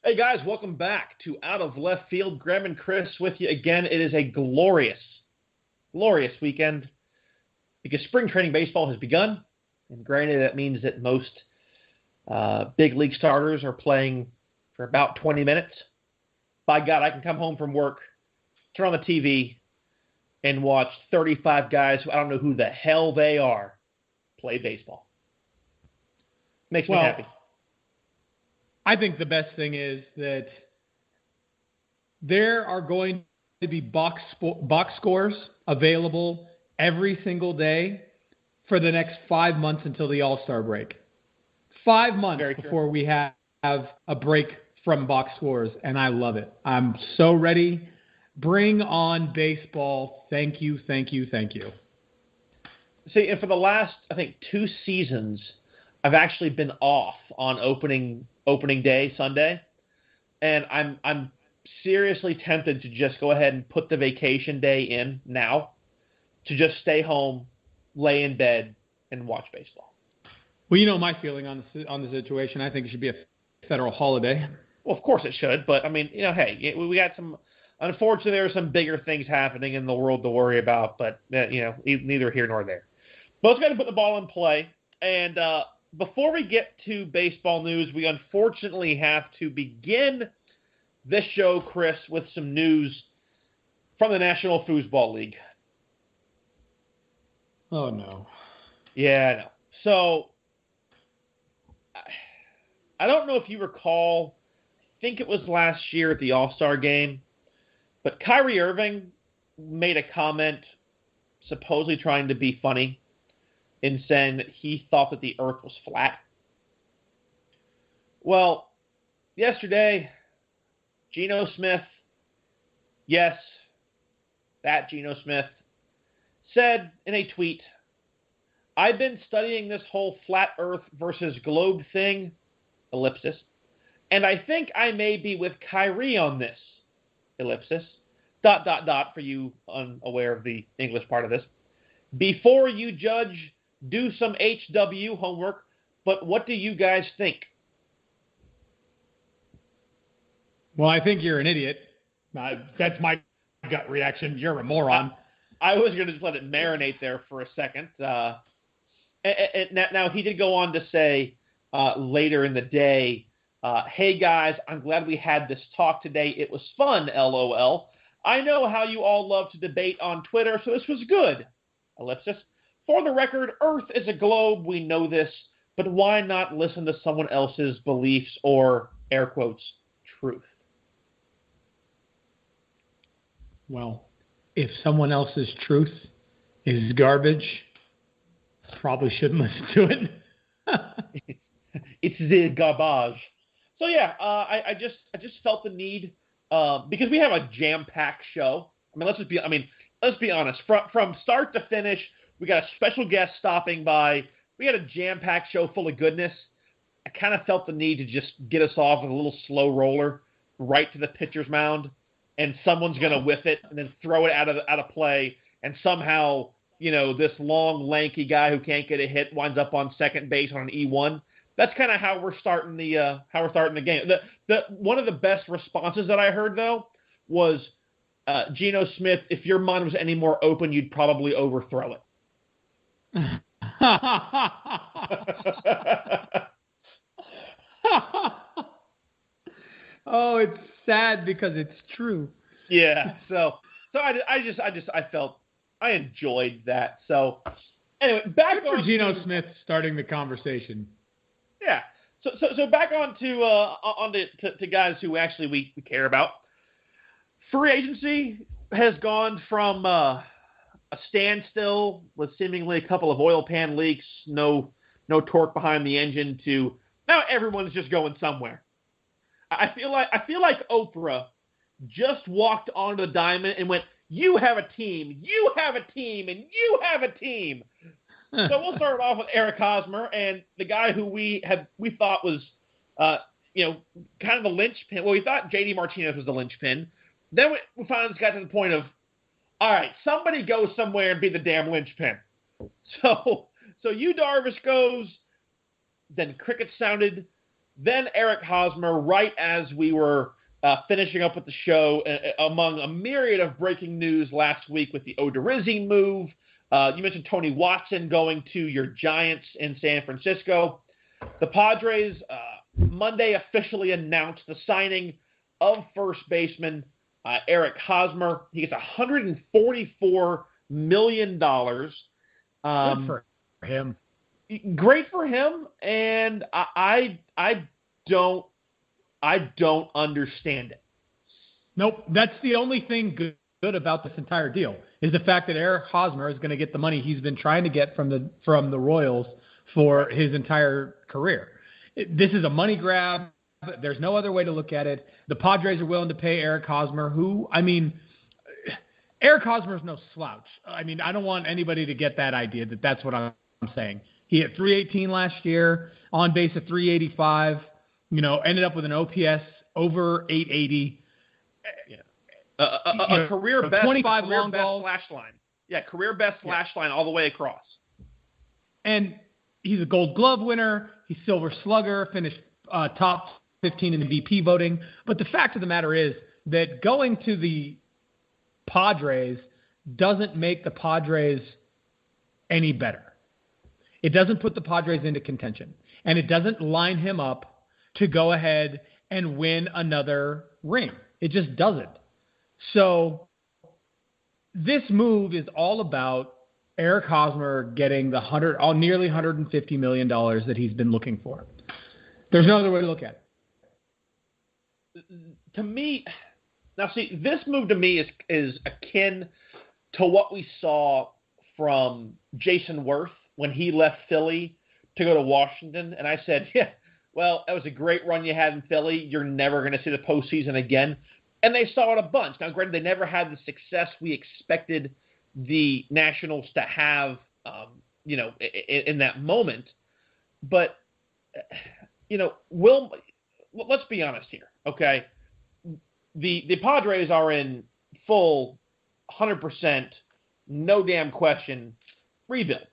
Hey guys, welcome back to Out of Left Field. Graham and Chris with you again. It is a glorious weekend because spring training baseball has begun. And granted, that means that most big league starters are playing for about 20 minutes. By God, I can come home from work, turn on the TV, and watch 35 guys who I don't know who the hell they are play baseball. Makes me happy. I think the best thing is that there are going to be box scores available every single day for the next 5 months until the All-Star break. 5 months before we have a break from box scores, and I love it. I'm so ready. Bring on baseball. Thank you, thank you, thank you. See, and for the last, I think, 2 seasons, I've actually been off on opening day, Sunday, and I'm seriously tempted to just go ahead and put the vacation day in now to just stay home, lay in bed, and watch baseball. Well, you know my feeling on the situation. I think it should be a federal holiday. Well, of course it should, but I mean, hey, we got some. Unfortunately, there are some bigger things happening in the world to worry about, but neither here nor there. Both got to put the ball in play, and before we get to baseball news, we unfortunately have to begin this show, Chris, with some news from the National Foosball League. Oh, no. Yeah, I know. So, I don't know if you recall, I think it was last year at the All-Star game, but Kyrie Irving made a comment supposedly trying to be funny in saying that he thought that the earth was flat. Well, yesterday, Geno Smith, yes, that Geno Smith, said in a tweet, "I've been studying this whole flat earth versus globe thing, ellipsis, and I think I may be with Kyrie on this, ellipsis, ... for you unaware of the English part of this. Before you judge, do some HW homework, but what do you guys think?" Well, I think you're an idiot. That's my gut reaction. You're a moron. I was going to just let it marinate there for a second. Now, he did go on to say later in the day, "Hey, guys, I'm glad we had this talk today. It was fun, LOL. I know how you all love to debate on Twitter, so this was good, ellipsis. For the record, Earth is a globe. We know this, but why not listen to someone else's beliefs or, air quotes, truth?" Well, if someone else's truth is garbage, probably shouldn't listen to it. It's the garbage. So yeah, I just felt the need because we have a jam-packed show. Let's be honest. From start to finish, we got a special guest stopping by. We got a jam-packed show full of goodness. I kind of felt the need to just get us off with a little slow roller right to the pitcher's mound, and someone's going to whiff it and then throw it out of play, and somehow, this long, lanky guy who can't get a hit winds up on second base on an E1. That's kind of how we're starting the game. The one of the best responses that I heard though was Geno Smith. If your mind was any more open, you'd probably overthrow it. Oh, it's sad because it's true. Yeah. So I felt I enjoyed that. So anyway, back on Geno Smith starting the conversation. Yeah. So back on to guys who actually we care about. Free agency has gone from a standstill with seemingly a couple of oil pan leaks, no torque behind the engine, to now everyone's just going somewhere. I feel like Oprah just walked onto the diamond and went, "You have a team, you have a team, and you have a team." So we'll start off with Eric Hosmer, and the guy who we thought was, kind of the linchpin. Well, we thought JD Martinez was the linchpin. Then we finally got to the point of, all right, somebody go somewhere and be the damn linchpin. So Yu Darvish goes, then crickets sounded, Then Eric Hosmer, right as we were finishing up with the show, among a myriad of breaking news last week with the Odorizzi move. You mentioned Tony Watson going to your Giants in San Francisco. The Padres Monday officially announced the signing of first baseman Eric Hosmer. He gets $144 million. Good for him. Great for him, and I don't understand it. Nope, that's the only thing good about this entire deal is the fact that Eric Hosmer is going to get the money he's been trying to get from the Royals for his entire career. This is a money grab. There's no other way to look at it. The Padres are willing to pay Eric Hosmer, Eric Hosmer is no slouch. I don't want anybody to get that idea that that's what I'm saying. He hit .318 last year, on base of .385, ended up with an OPS over 880. Yeah. A career best 25 career long best balls. slash line. Yeah, career best slash line all the way across. And he's a Gold Glove winner. He's Silver Slugger, finished top 15 in the VP voting. But the fact of the matter is that going to the Padres doesn't make the Padres any better. It doesn't put the Padres into contention. And it doesn't line him up to go ahead and win another ring. It just doesn't. So this move is all about Eric Hosmer getting the nearly $150 million that he's been looking for. There's no other way to look at it. To me, now see, this move to me is akin to what we saw from Jason Worth when he left Philly to go to Washington. And I said, yeah, well, that was a great run you had in Philly. You're never going to see the postseason again. And they saw it a bunch. Now, granted, they never had the success we expected the Nationals to have, in that moment. But, let's be honest here, okay? The Padres are in full 100%, no damn question, rebuild.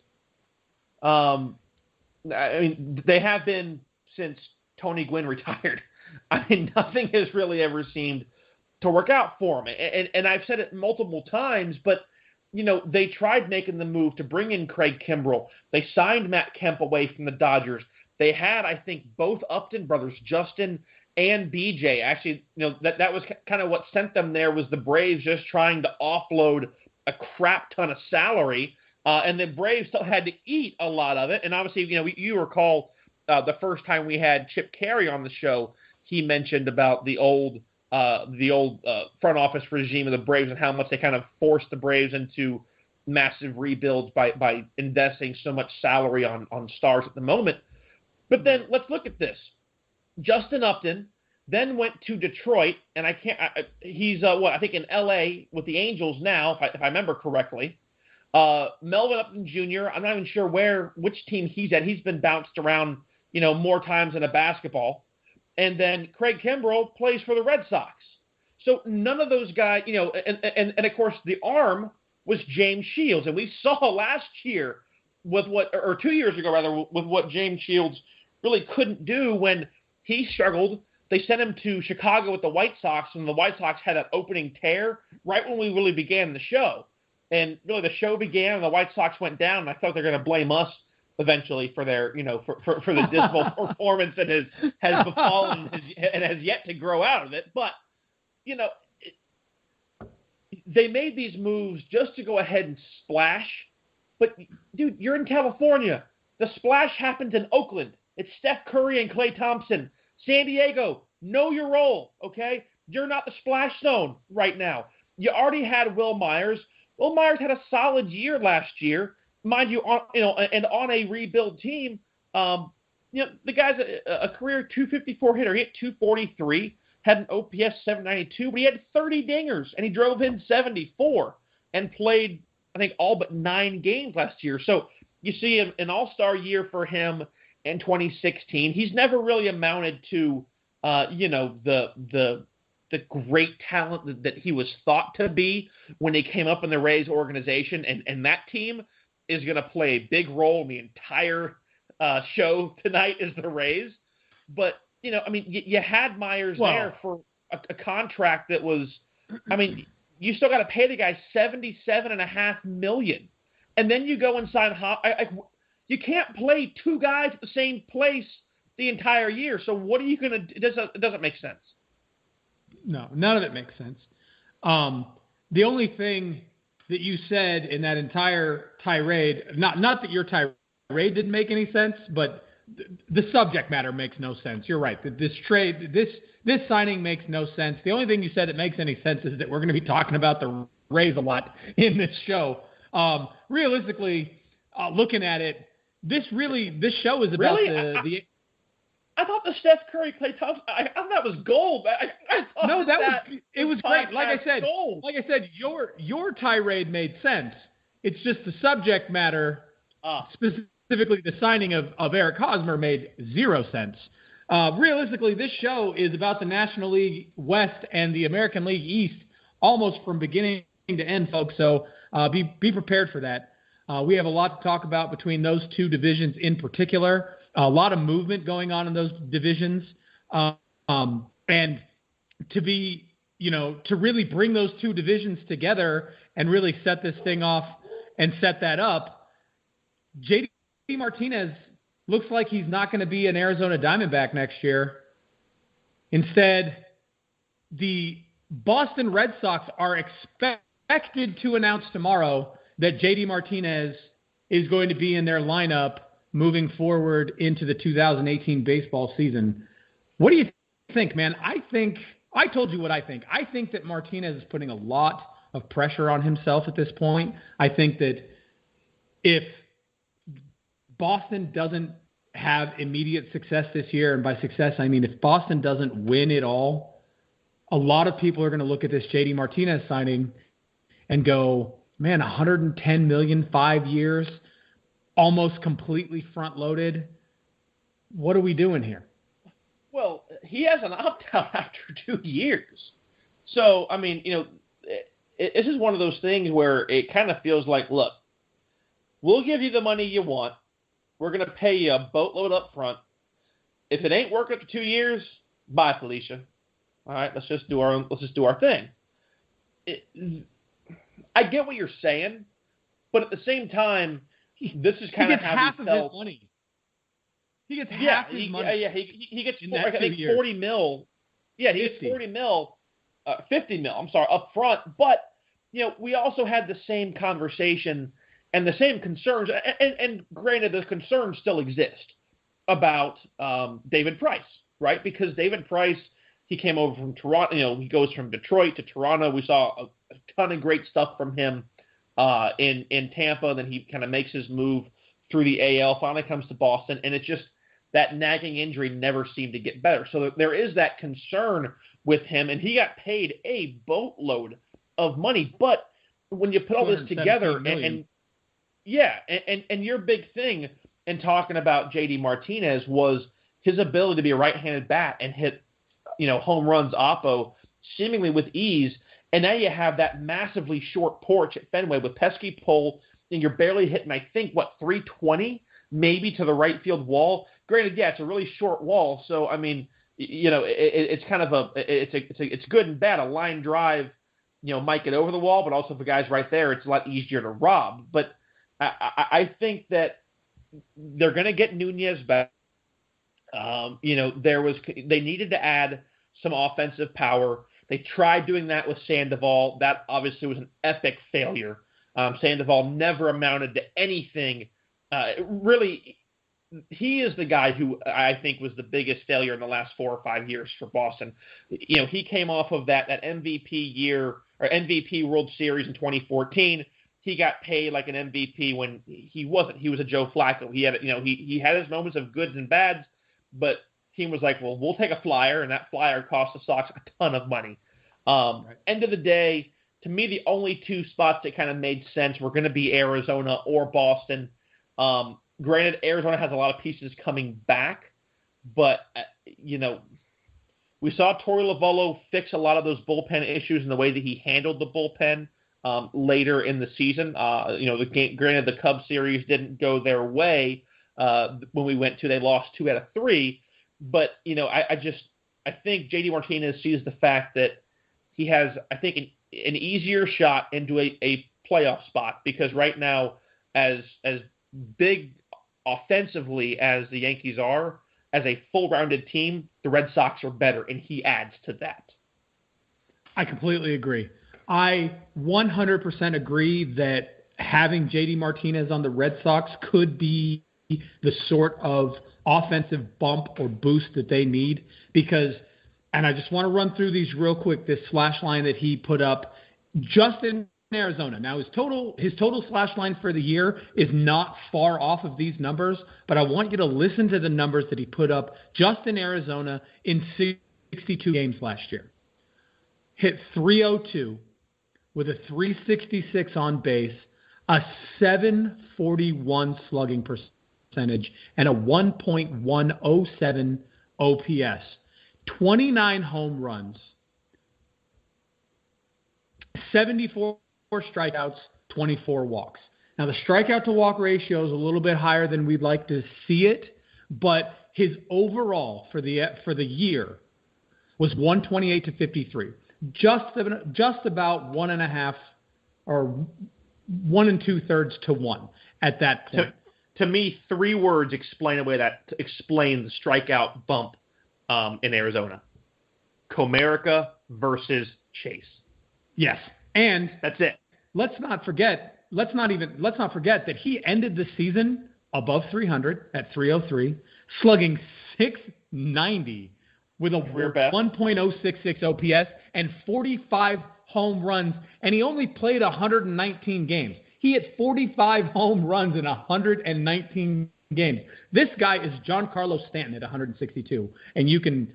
They have been since Tony Gwynn retired. Nothing has really ever seemed to work out for them. And I've said it multiple times, but, they tried making the move to bring in Craig Kimbrell. They signed Matt Kemp away from the Dodgers. They had, I think, both Upton brothers, Justin and BJ. Actually, that was kind of what sent them there, was the Braves just trying to offload a crap ton of salary. And the Braves still had to eat a lot of it. And obviously, you recall the first time we had Chip Carey on the show, he mentioned about the old front office regime of the Braves and how much they kind of forced the Braves into massive rebuilds by investing so much salary on stars at the moment. But then let's look at this. Justin Upton then went to Detroit, and he's I think in L.A. with the Angels now, if I remember correctly. Melvin Upton Jr., I'm not even sure which team he's at. He's been bounced around, more times than a basketball. And then Craig Kimbrell plays for the Red Sox. So none of those guys, and of course the arm was James Shields. And we saw last year or 2 years ago rather, with what James Shields really couldn't do when he struggled. They sent him to Chicago with the White Sox, and the White Sox had that opening tear right when we really began the show. And really the show began and the White Sox went down, and I thought they're going to blame us eventually for their, for the dismal performance that has befallen and has yet to grow out of it. But, they made these moves just to go ahead and splash. But, dude, you're in California. The splash happens in Oakland. It's Steph Curry and Klay Thompson. San Diego, know your role, okay? You're not the splash zone right now. You already had Will Myers. Will Myers had a solid year last year. Mind you, on a rebuild team, the guy's a career 254 hitter. He hit 243, had an OPS 792, but he had 30 dingers, and he drove in 74 and played, I think, all but 9 games last year. So you see an all-star year for him in 2016. He's never really amounted to, the great talent that he was thought to be when he came up in the Rays organization, and that team is going to play a big role in the entire show tonight is the Rays. But you had Myers there for a contract that was, you still got to pay the guy $77.5 million, and then you go and sign. You can't play two guys at the same place the entire year. So what are you going to do? It doesn't make sense. No, none of it makes sense. The only thing that you said in that entire tirade, not that your tirade didn't make any sense, but the subject matter makes no sense. You're right. This trade, this signing makes no sense. The only thing you said that makes any sense is that we're going to be talking about the Rays a lot in this show. Realistically, looking at it, this show is about the I thought the Steph Curry Klay Thompson. I thought that was gold. It was great. Like I said, your tirade made sense. It's just the subject matter, specifically the signing of Eric Hosmer, made zero sense. Realistically, this show is about the National League West and the American League East, almost from beginning to end, folks. So be prepared for that. We have a lot to talk about between those two divisions in particular. A lot of movement going on in those divisions. And to really bring those two divisions together and really set this thing off and set that up, JD Martinez looks like he's not going to be an Arizona Diamondback next year. Instead, the Boston Red Sox are expected to announce tomorrow that JD Martinez is going to be in their lineup moving forward into the 2018 baseball season. What do you think, man? I told you what I think. I think that Martinez is putting a lot of pressure on himself at this point. I think that if Boston doesn't have immediate success this year, and by success I mean if Boston doesn't win it all, a lot of people are going to look at this JD Martinez signing and go, man, $110 million, 5 years, almost completely front-loaded. What are we doing here? Well, he has an opt-out after 2 years. So, this is one of those things where it kind of feels like, look, we'll give you the money you want. We're going to pay you a boatload up front. If it ain't working after 2 years, bye, Felicia. All right, let's just do our thing. I get what you're saying, but at the same time, this is kind of how he felt. He gets half his money. Yeah, he gets 40 mil. Yeah, he gets 40 mil, 50 mil, I'm sorry, up front. But, we also had the same conversation and the same concerns. And granted, the concerns still exist about David Price, right? Because David Price, he came over from Toronto. He goes from Detroit to Toronto. We saw a ton of great stuff from him in Tampa. Then he kind of makes his move through the AL, finally comes to Boston, and it's just that nagging injury never seemed to get better. So there is that concern with him, and he got paid a boatload of money. But when you put all this together, and your big thing in talking about JD Martinez was his ability to be a right-handed bat and hit, home runs oppo seemingly with ease. And now you have that massively short porch at Fenway with pesky pull, and you're barely hitting, I think, 320 maybe to the right field wall. Granted, yeah, it's a really short wall, so it's kind of it's good and bad. A line drive, might get over the wall, but also if the guy's right there, it's a lot easier to rob. But I think that they're going to get Nunez back. They needed to add some offensive power. They tried doing that with Sandoval. That obviously was an epic failure. Sandoval never amounted to anything. Really, he is the guy who I think was the biggest failure in the last 4 or 5 years for Boston. He came off of that MVP year or MVP World Series in 2014. He got paid like an MVP when he wasn't. He was a Joe Flacco. He had, he had his moments of goods and bads, but team was like, well, we'll take a flyer, and that flyer cost the Sox a ton of money. Right. End of the day, to me, the only two spots that kind of made sense were going to be Arizona or Boston. Granted, Arizona has a lot of pieces coming back, but, we saw Torey Lovullo fix a lot of those bullpen issues in the way that he handled the bullpen later in the season. Granted, the Cubs series didn't go their way when we went to. They lost 2 out of 3. But, I think JD Martinez sees the fact that he has, I think, an easier shot into a playoff spot, because right now, as big offensively as the Yankees are, as a full-rounded team, the Red Sox are better, and he adds to that. I completely agree. I 100% agree that having JD Martinez on the Red Sox could be the sort of offensive bump or boost that they need, because, and I just want to run through these real quick, this slash line that he put up just in Arizona. Now, his total slash line for the year is not far off of these numbers, but I want you to listen to the numbers that he put up just in Arizona in 62 games last year. Hit .302 with a .366 on base, a .741 slugging percentage, and a 1.107 OPS. 29 home runs, 74 strikeouts, 24 walks. Now, the strikeout to walk ratio is a little bit higher than we'd like to see it, but his overall for the year was 128 to 53, just about 1.5 or 1 2/3 to 1 at that point. To me, 3 words explain the strikeout bump in Arizona: Comerica versus Chase. Yes, and that's it. Let's not forget that he ended the season above 300 at 303, slugging .690 with a 1.066 OPS and 45 home runs, and he only played 119 games. He hit 45 home runs in 119 games. This guy is Giancarlo Stanton at 162, and you can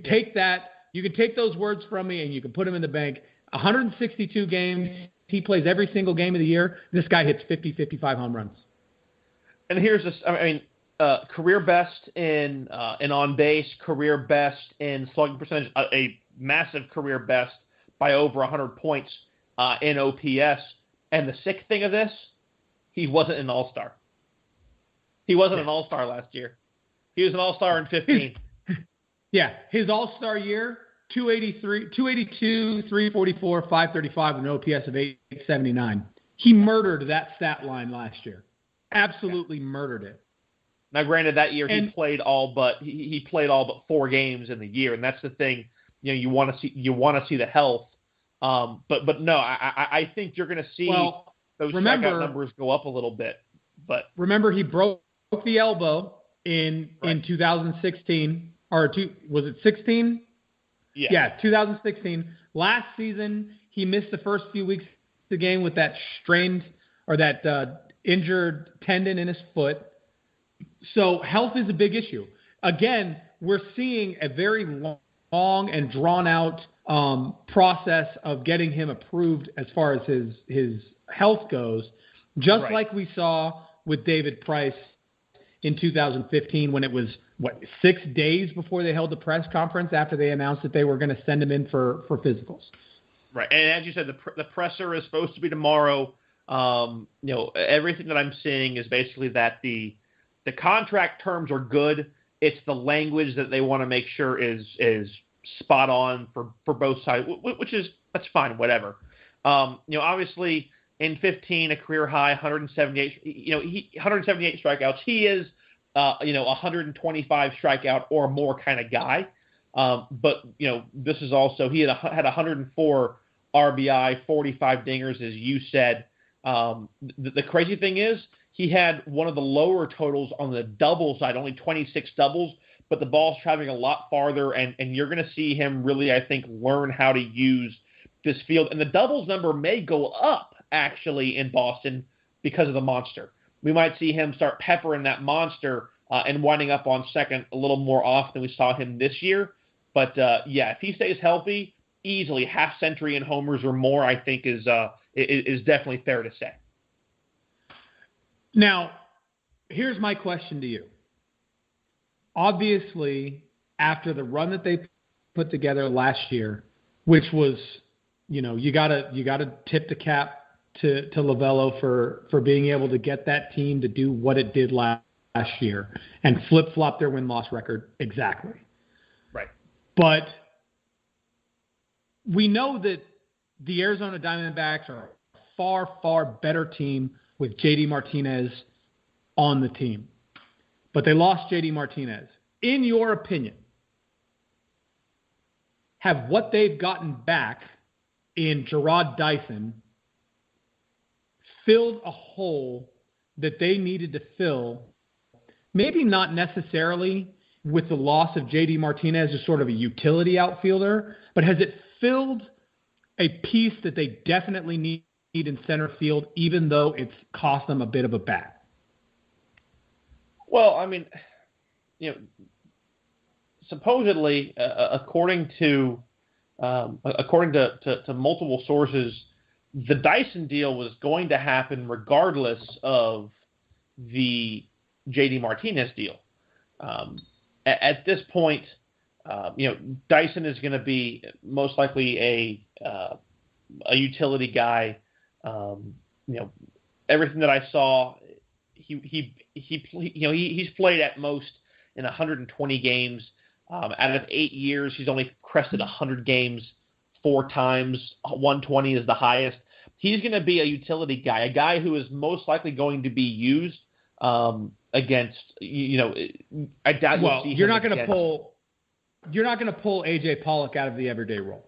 take that, you can take those words from me, and you can put them in the bank. 162 games. He plays every single game of the year. This guy hits 50, 55 home runs. And here's this. Career best in on base, career best in slugging percentage, a massive career best by over 100 points in OPS. And the sick thing of this, he wasn't an all-star. He wasn't an all-star last year. He was an all-star in 15. His all-star year, 282, 344, 535 with an OPS of 879. He murdered that stat line last year. Absolutely murdered it. Now, granted, that year he played all but 4 games in the year, and that's the thing. You want to see the health. But no, I think you're going to see those strikeout numbers go up a little bit. But remember, he broke the elbow in 2016, was it 16? Yeah, 2016. Last season, he missed the first few weeks of the game with that strained or that injured tendon in his foot. So health is a big issue. Again, we're seeing a very long and drawn-out process of getting him approved as far as his health goes, just like we saw with David Price in 2015 when it was, 6 days before they held the press conference after they announced that they were going to send him in for physicals. Right. And as you said, the presser is supposed to be tomorrow. Everything that I'm seeing is basically that the contract terms are good. It's the language that they want to make sure is spot on for both sides, that's fine, whatever. Obviously in 15, a career high, 178, 178 strikeouts. He is, 125 strikeout or more kind of guy. But this is also, he had 104 RBI, 45 dingers, as you said. The crazy thing is he had one of the lower totals on the double side, only 26 doubles, but the ball's traveling a lot farther, and you're going to see him really, I think, learn how to use this field. And the doubles number may go up, actually, in Boston because of the monster. We might see him start peppering that monster and winding up on second a little more often than we saw him this year. But, if he stays healthy, easily half century in homers or more, I think is definitely fair to say. Now, here's my question to you. Obviously, after the run that they put together last year, which was, you gotta tip the cap to Lovello for being able to get that team to do what it did last year and flip-flop their win-loss record exactly. Right. But we know that the Arizona Diamondbacks are a far, far better team with JD Martinez on the team. But they lost JD Martinez. In your opinion, have what they've gotten back in Jarrod Dyson filled a hole that they needed to fill? Maybe not necessarily with the loss of JD Martinez as sort of a utility outfielder, but has it filled a piece that they definitely need in center field, even though it's cost them a bit of a bat? Well, I mean, supposedly, according to multiple sources, the Dyson deal was going to happen regardless of the JD Martinez deal. At this point, Dyson is going to be most likely a utility guy. Everything that I saw, he's played at most in 120 games. Out of 8 years, he's only crested 100 games 4 times. 120 is the highest. He's going to be a utility guy, a guy who is most likely going to be used against. I doubt you'll see him. You're not going to pull AJ Pollock out of the everyday role.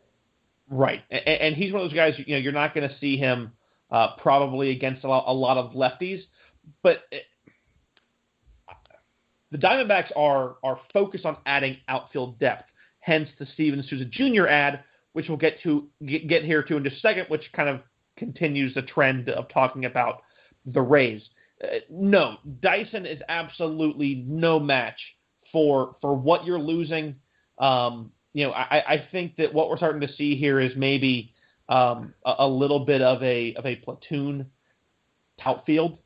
Right, and he's one of those guys. You're not going to see him probably against a lot of lefties, but. The Diamondbacks are focused on adding outfield depth, hence the Souza Jr. ad, which we'll get here to in just a second, which kind of continues the trend of talking about the Rays. No, Dyson is absolutely no match for what you're losing. I think that what we're starting to see here is maybe a little bit of a platoon outfield.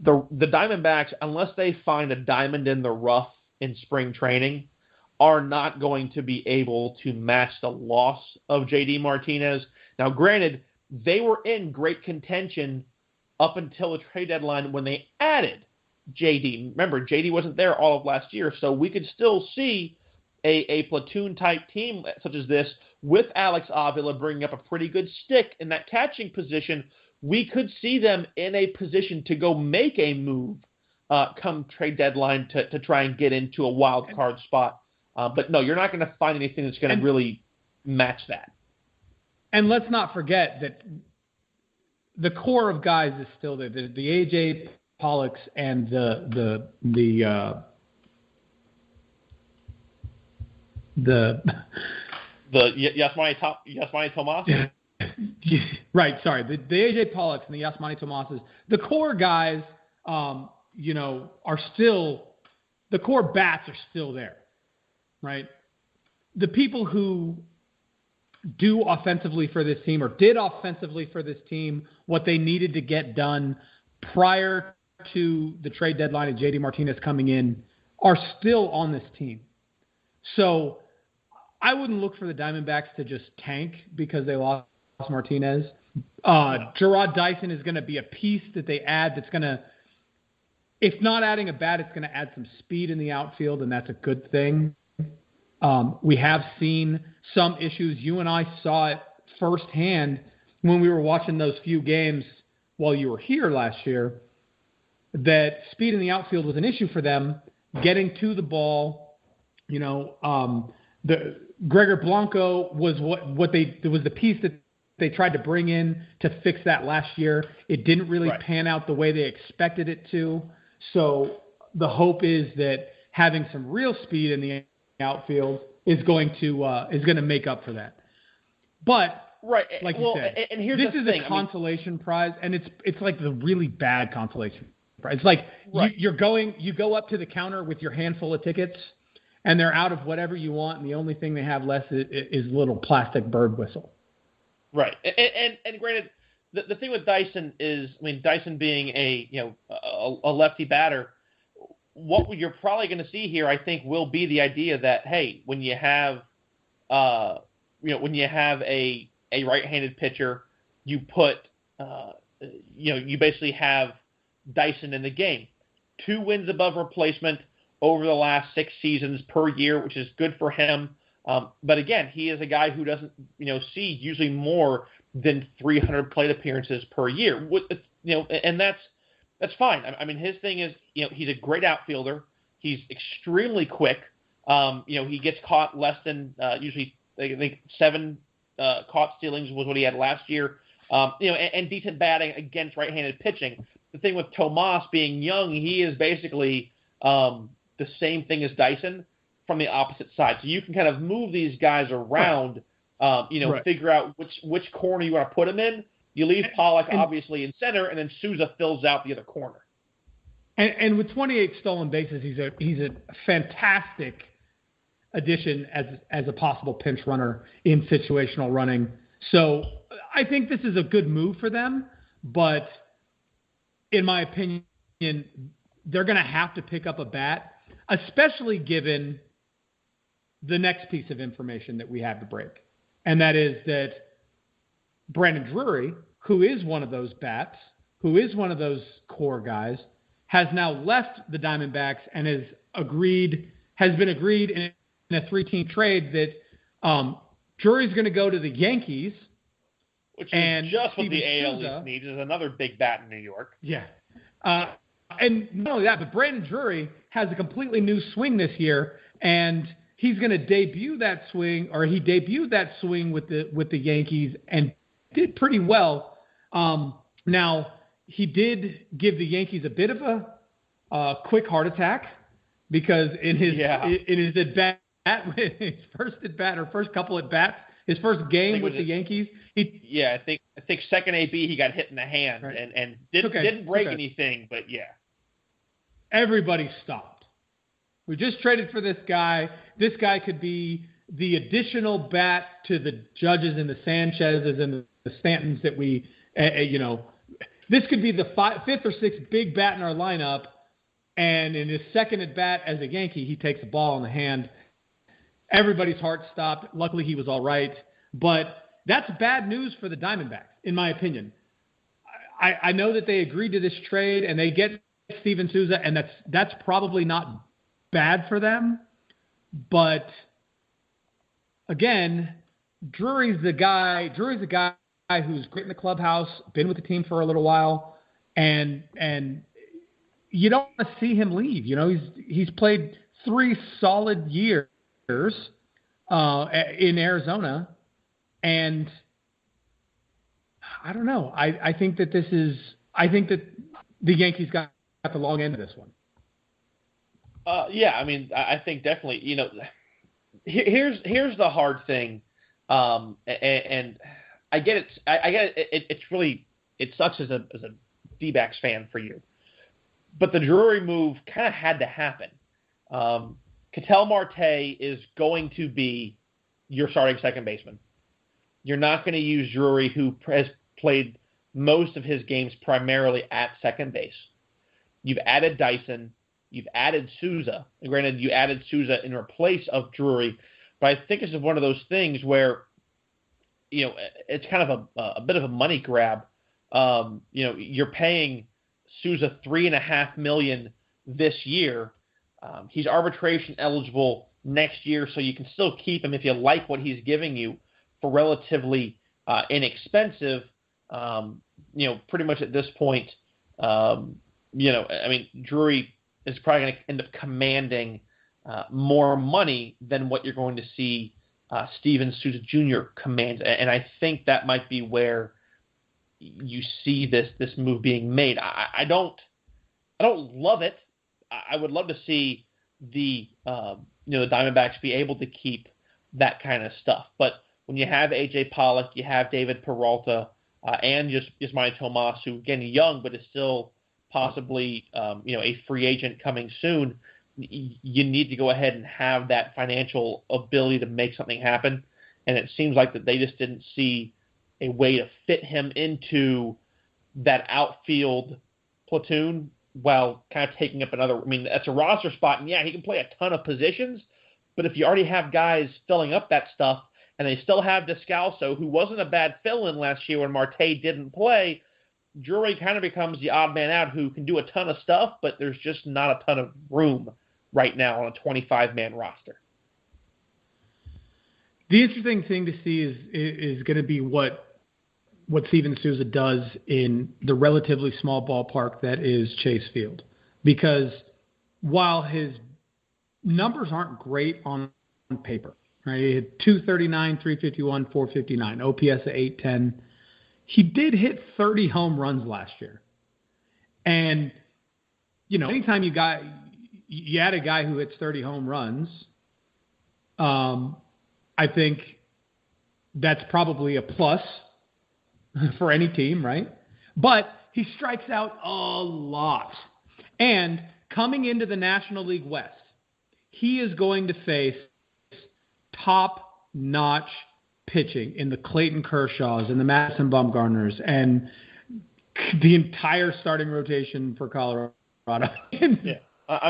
The Diamondbacks, unless they find a diamond in the rough in spring training, are not going to be able to match the loss of JD Martinez. Now, granted, they were in great contention up until the trade deadline when they added JD. Remember, JD wasn't there all of last year, so we could still see a platoon-type team such as this with Alex Avila bringing up a pretty good stick in that catching position. We could see them in a position to go make a move come trade deadline to try and get into a wild card spot. But no, you're not going to find anything that's going to really match that. And let's not forget that the core of guys is still there. The AJ Pollocks and the Yasmani Tomas. Right, sorry. The AJ Pollocks and the Yasmani Tomases, the core guys, are still, the core bats are still there, right? The people who do offensively for this team or did offensively for this team what they needed to get done prior to the trade deadline of JD Martinez coming in are still on this team. So I wouldn't look for the Diamondbacks to just tank because they lost Martinez. Jarrod Dyson is going to be a piece that they add that's going to, if not adding a bat, it's going to add some speed in the outfield, and that's a good thing. We have seen some issues. You and I saw it firsthand when we were watching those few games while you were here last year, that speed in the outfield was an issue for them, getting to the ball. The Gregor Blanco was was the piece that they tried to bring in to fix that last year. It didn't really pan out the way they expected it to. So the hope is that having some real speed in the outfield is going to make up for that. But like you said, and here's this the is thing. a consolation prize, and it's like the really bad consolation prize. It's like you go up to the counter with your handful of tickets, and they're out of whatever you want, and the only thing they have left is a little plastic bird whistle. Right, and granted, the thing with Dyson is, Dyson being a lefty batter, what you're probably going to see here, I think, will be the idea that, hey, when you have a right-handed pitcher, you put you basically have Dyson in the game. 2 wins above replacement over the last 6 seasons per year, which is good for him. But again, he is a guy who doesn't, see usually more than 300 plate appearances per year. And that's fine. I mean, his thing is, he's a great outfielder. He's extremely quick. He gets caught less than usually, I think 7 caught stealings was what he had last year. And decent batting against right-handed pitching. The thing with Tomas being young, he is basically the same thing as Dyson from the opposite side. So you can kind of move these guys around, right. Figure out which corner you want to put them in. You leave Pollock obviously in center, and then Souza fills out the other corner. And with 28 stolen bases, he's a fantastic addition as a possible pinch runner in situational running. So I think this is a good move for them, but in my opinion, they're going to have to pick up a bat, especially given the next piece of information that we have to break. And that is that Brandon Drury, who is one of those bats, who is one of those core guys, has now left the Diamondbacks and has been agreed in a 3-team trade that Drury's going to go to the Yankees. Which is just what the AL East needs, is another big bat in New York. Yeah. And not only that, but Brandon Drury has a completely new swing this year, and he's going to debut that swing, or he debuted that swing with the Yankees and did pretty well. Now, he did give the Yankees a bit of a quick heart attack because in his at bat, his first at bat or first couple at bats, his first game with the Yankees. I think second AB he got hit in the hand, right. and didn't break anything, but yeah. Everybody stopped. We just traded for this guy. This guy could be the additional bat to the Judges and the Sanchez's and the Stantons that we, this could be the 5th or 6th big bat in our lineup. And in his second at bat as a Yankee, he takes the ball in the hand. Everybody's heart stopped. Luckily, he was all right. But that's bad news for the Diamondbacks, in my opinion. I know that they agreed to this trade and they get Steven Souza, and that's probably not bad for them. But again, Drury's the guy who's great in the clubhouse, been with the team for a little while, and you don't want to see him leave. He's played 3 solid years in Arizona, and I don't know. I think that the Yankees got the long end of this one. I think definitely. Here's the hard thing, and I get it. I get it. It's really, it sucks as a D-backs fan for you, but the Drury move kind of had to happen. Ketel Marte is going to be your starting second baseman. You're not going to use Drury, who has played most of his games primarily at second base. You've added Dyson. You've added Souza. And granted, you added Souza in replace of Drury, but I think it's one of those things where, it's kind of a bit of a money grab. You're paying Souza $3.5 million this year. He's arbitration eligible next year, so you can still keep him if you like what he's giving you for relatively inexpensive. Pretty much at this point, Drury is probably going to end up commanding more money than what you're going to see Steven Souza Jr. command. And I think that might be where you see this move being made. I don't love it. I would love to see the Diamondbacks be able to keep that kind of stuff. But when you have A.J. Pollock, you have David Peralta, and just Yasmani Tomas, who again young but is still possibly a free agent coming soon, you need to go ahead and have that financial ability to make something happen. And it seems like that they just didn't see a way to fit him into that outfield platoon while kind of taking up another. That's a roster spot, and yeah, he can play a ton of positions, but if you already have guys filling up that stuff, and they still have Descalso, who wasn't a bad fill-in last year when Marte didn't play, Drury kind of becomes the odd man out who can do a ton of stuff, but there's just not a ton of room right now on a 25-man roster. The interesting thing to see is going to be what Steven Souza does in the relatively small ballpark that is Chase Field. Because while his numbers aren't great on paper, right? He had 239, 351, 459, OPS at 810. He did hit 30 home runs last year. And, anytime you had a guy who hits 30 home runs, I think that's probably a plus for any team, right? But he strikes out a lot. And coming into the National League West, he is going to face top-notch pitching in the Clayton Kershaws and the Madison Bumgarners and the entire starting rotation for Colorado. Yeah.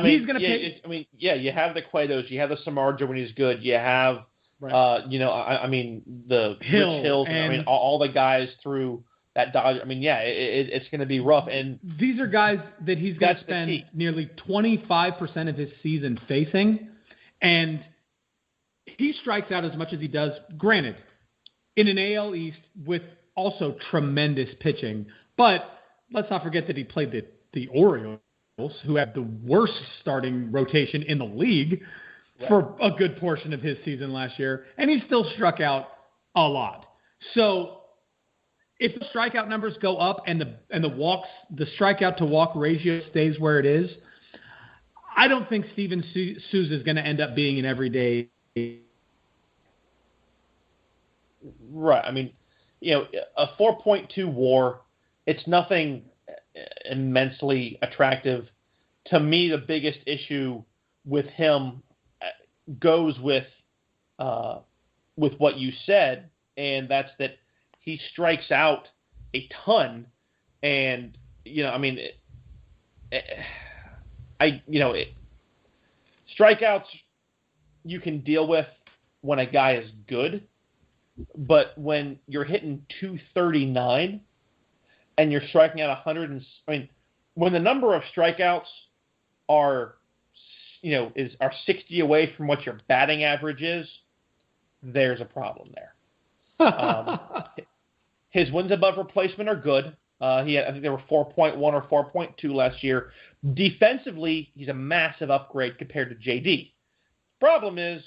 He's going to pitch. You have the Cuetos, you have the Samardzija when he's good, you have right. The Hill, Rich Hills, and all the guys through that Dodger. It's going to be rough. And these are guys that he's going to spend nearly 25% of his season facing, and he strikes out as much as he does. Granted, in an AL East with also tremendous pitching, but let's not forget that he played the Orioles, who have the worst starting rotation in the league. Right. For a good portion of his season last year, and he still struck out a lot. So if the strikeout numbers go up and the strikeout to walk ratio stays where it is, I don't think Steven Souza is going to end up being an everyday. Right. A 4.2 WAR, it's nothing immensely attractive. To me, the biggest issue with him goes with what you said, and that's that he strikes out a ton, and strikeouts you can deal with when a guy is good, but when you're hitting 239 and you're striking out 100, when the number of strikeouts are 60 away from what your batting average is, there's a problem there. His wins above replacement are good. I think they were 4.1 or 4.2 last year. Defensively, he's a massive upgrade compared to JD. Problem is,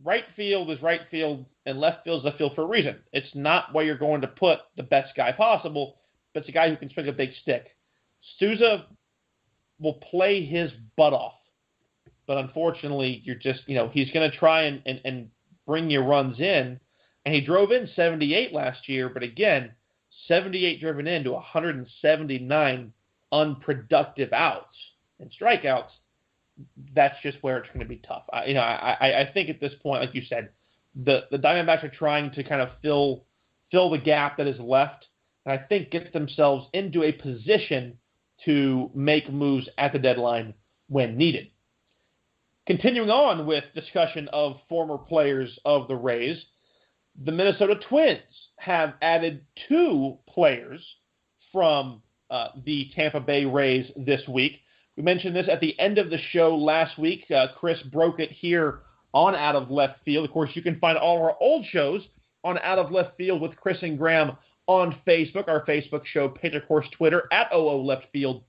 right field is right field, and left field is left field for a reason. It's not where you're going to put the best guy possible, but it's a guy who can swing a big stick. Souza will play his butt off. But unfortunately, you're just, he's going to try and bring your runs in. And he drove in 78 last year, but again, 78 driven into 179 unproductive outs and strikeouts. That's just where it's going to be tough. I think at this point, like you said, the Diamondbacks are trying to kind of fill the gap that is left, and I think get themselves into a position to make moves at the deadline when needed. Continuing on with discussion of former players of the Rays, the Minnesota Twins have added 2 players from the Tampa Bay Rays this week. We mentioned this at the end of the show last week. Chris broke it here on Out of Left Field. Of course, you can find all of our old shows on Out of Left Field with Chris and Graham on Facebook, our Facebook show page, of course, Twitter, at OO Left Field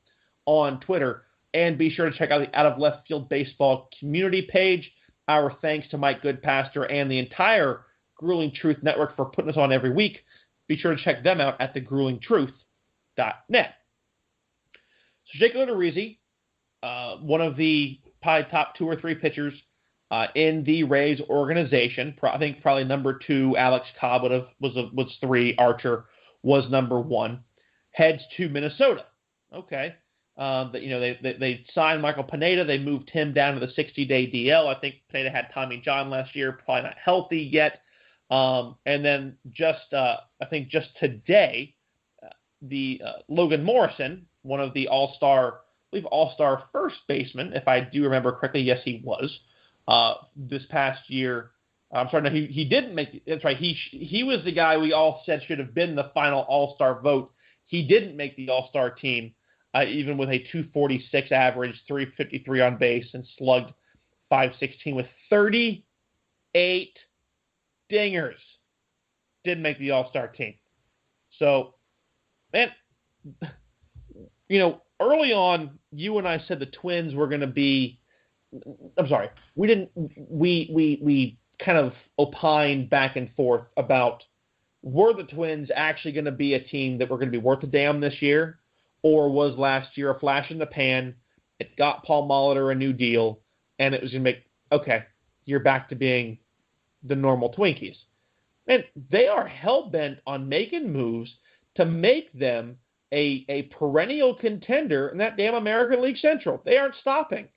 on Twitter. And be sure to check out the Out of Left Field Baseball community page. Our thanks to Mike Goodpaster and the entire Grueling Truth Network for putting us on every week. Be sure to check them out at thegruelingtruth.net. So Jake Odorizzi, one of the probably top 2 or 3 pitchers in the Rays organization. I think probably number 2, Alex Cobb was 3. Archer was number 1. Heads to Minnesota. Okay. They signed Michael Pineda. They moved him down to the 60-day DL. I think Pineda had Tommy John last year, probably not healthy yet. And then just today, the Logan Morrison, one of the all-star first baseman, if I do remember correctly, yes, he was, this past year. I'm sorry, no, he didn't make it. That's right. He was the guy we all said should have been the final all-star vote. he didn't make the All-Star team, even with a 246 average, 353 on base, and slugged .516 with 38 dingers. Didn't make the All-Star team. So, man, early on, you and I said the Twins were going to be. I'm sorry, we didn't. We kind of opined back and forth about were the Twins actually going to be a team that were going to be worth a damn this year, or was last year a flash in the pan? It got Paul Molitor a new deal, and it was going to make you're back to being the normal Twinkies. And they are hell-bent on making moves to make them a perennial contender in that damn American League Central. They aren't stopping.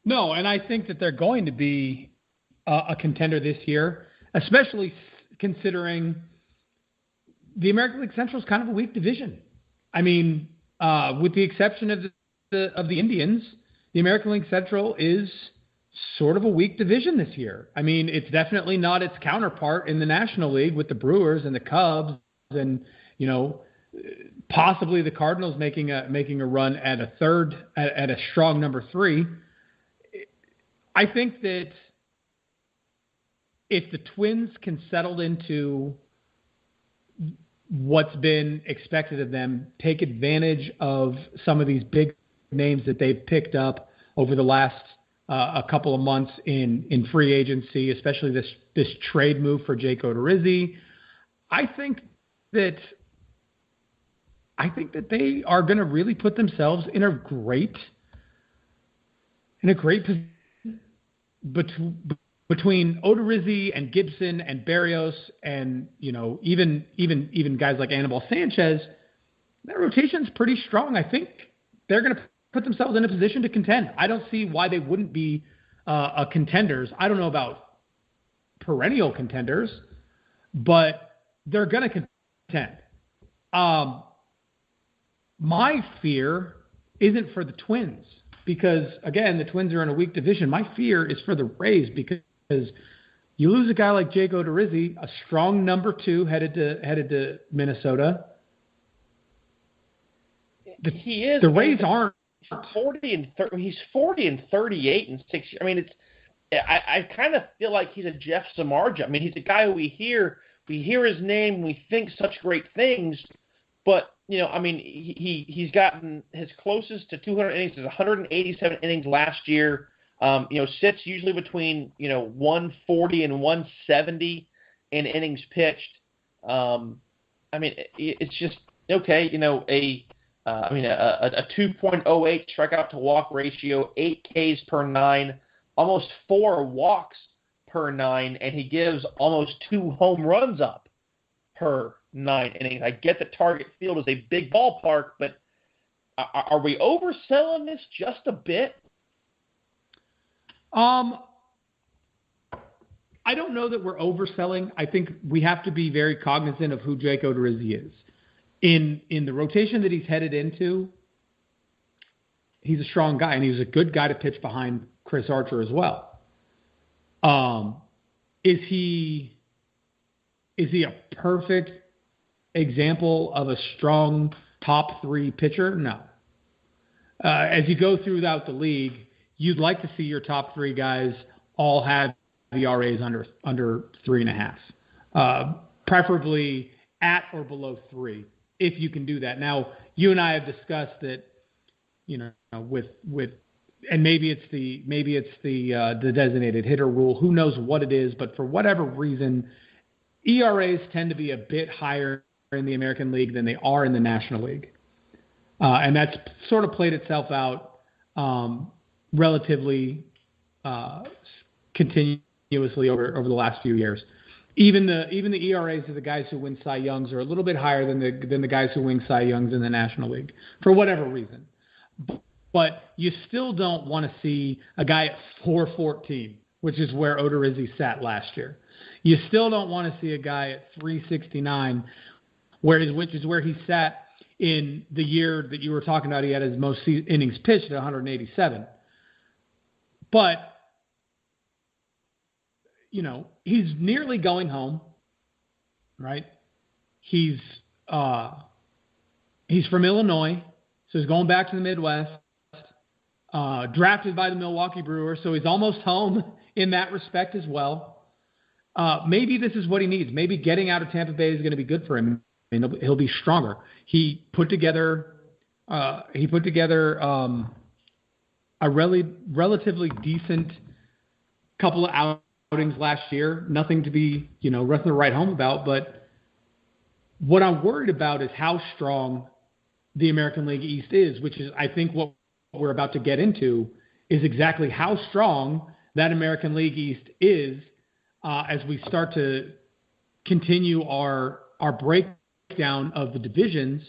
No, and I think that they're going to be a contender this year, especially considering the American League Central is kind of a weak division. I mean, with the exception of the Indians, the American League Central is sort of a weak division this year. I mean, it's definitely not its counterpart in the National League with the Brewers and the Cubs and, possibly the Cardinals making a run at a strong number 3. I think that if the Twins can settle into what's been expected of them, take advantage of some of these big names that they've picked up over the last a couple of months in free agency, especially this trade move for Jake Odorizzi, I think that they are going to really put themselves in a great position between Odorizzi and Gibson and Barrios and even guys like Anibal Sanchez. That rotation's pretty strong. I think they're going to put themselves in a position to contend. I don't see why they wouldn't be contenders. I don't know about perennial contenders, but they're going to contend. My fear isn't for the Twins because, again, the Twins are in a weak division. My fear is for the Rays because you lose a guy like Jake Odorizzi, a strong number 2 headed to Minnesota. He is. The Rays aren't. He's 40 and 38 and 6. I mean, I kind of feel like he's a Jeff Samardzija. I mean, he's a guy who we hear his name, we think such great things, but he's gotten his closest to 200 innings is 187 innings last year. Sits usually between 140 and 170 in innings pitched. It's just okay. A 2.08 strikeout to walk ratio, 8 Ks per 9, almost 4 walks per 9, and he gives almost 2 home runs up per 9 innings. I get that Target Field is a big ballpark, but are we overselling this just a bit? I don't know that we're overselling. I think we have to be very cognizant of who Jake Odorizzi is. In the rotation that he's headed into, he's a strong guy, and he's a good guy to pitch behind Chris Archer as well. Is he a perfect example of a strong top 3 pitcher? No. As you go throughout the league, you'd like to see your top 3 guys all have ERAs under 3.5, preferably at or below 3. If you can do that. Now, you and I have discussed that, with and maybe it's the designated hitter rule. Who knows what it is? But for whatever reason, ERAs tend to be a bit higher in the American League than they are in the National League, and that's sort of played itself out relatively continuously over the last few years. Even the ERAs of the guys who win Cy Youngs are a little bit higher than the guys who win Cy Youngs in the National League for whatever reason. But you still don't want to see a guy at 414, which is where Odorizzi sat last year. You still don't want to see a guy at 369, which is where he sat in the year that you were talking about. He had his most innings pitched at 187. But he's nearly going home, right? He's He's from Illinois, so he's going back to the Midwest. Drafted by the Milwaukee Brewers, so he's almost home in that respect as well. Maybe this is what he needs. Maybe getting out of Tampa Bay is going to be good for him, and he'll be stronger. He put together a relatively decent couple of outings last year. Nothing to be, nothing to write home about. But what I'm worried about is how strong the American League East is, which is, I think, what we're about to get into is exactly how strong that American League East is as we start to continue our breakdown of the divisions.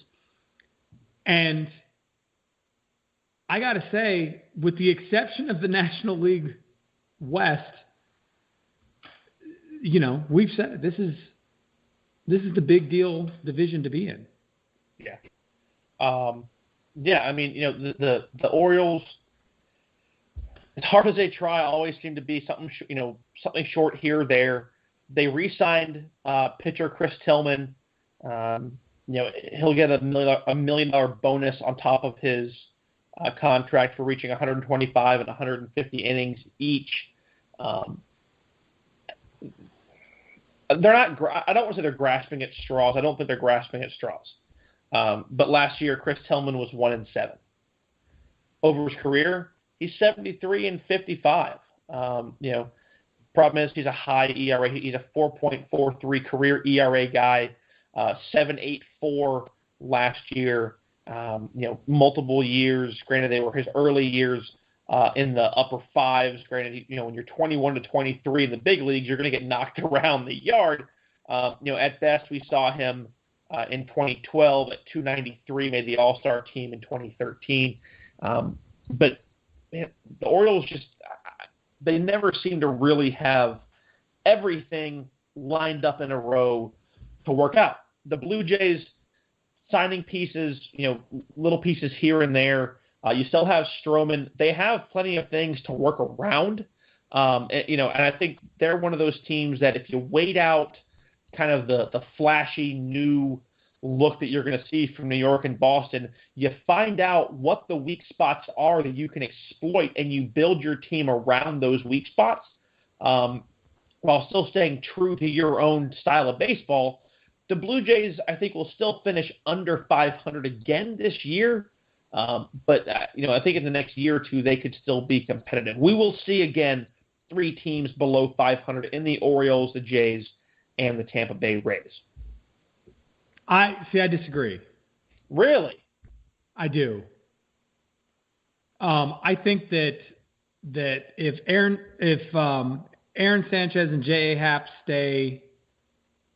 And I got to say, with the exception of the National League West, we've said this is the big deal division to be in. Yeah. Yeah, I mean, the Orioles, as hard as they try, always seem to be something short here or there. They re-signed pitcher Chris Tillman. He'll get a $1 million bonus on top of his contract for reaching 125 and 150 innings each. They're not. I don't want to say they're grasping at straws. I don't think they're grasping at straws. But last year, Chris Tillman was 1-7. Over his career, he's 73-55. Problem is he's a high ERA. He's a 4.43 career ERA guy. 7.84 last year. Multiple years. Granted, they were his early years in the upper fives. Granted, when you're 21 to 23 in the big leagues, you're going to get knocked around the yard. At best, we saw him in 2012 at 293, made the All-Star team in 2013. But man, the Orioles they never seem to really have everything lined up in a row to work out. The Blue Jays signing pieces, little pieces here and there. You still have Stroman. They have plenty of things to work around. And I think they're one of those teams that if you wait out kind of the flashy new look that you're going to see from New York and Boston, you find out what the weak spots are that you can exploit, and you build your team around those weak spots while still staying true to your own style of baseball. The Blue Jays, I think, will still finish under 500 again this year. But I think in the next year or two, they could still be competitive. We will see, again, 3 teams below 500 in the Orioles, the Jays, and the Tampa Bay Rays. I disagree. Really? I do. I think that if Aaron Sanchez and J.A. Happ stay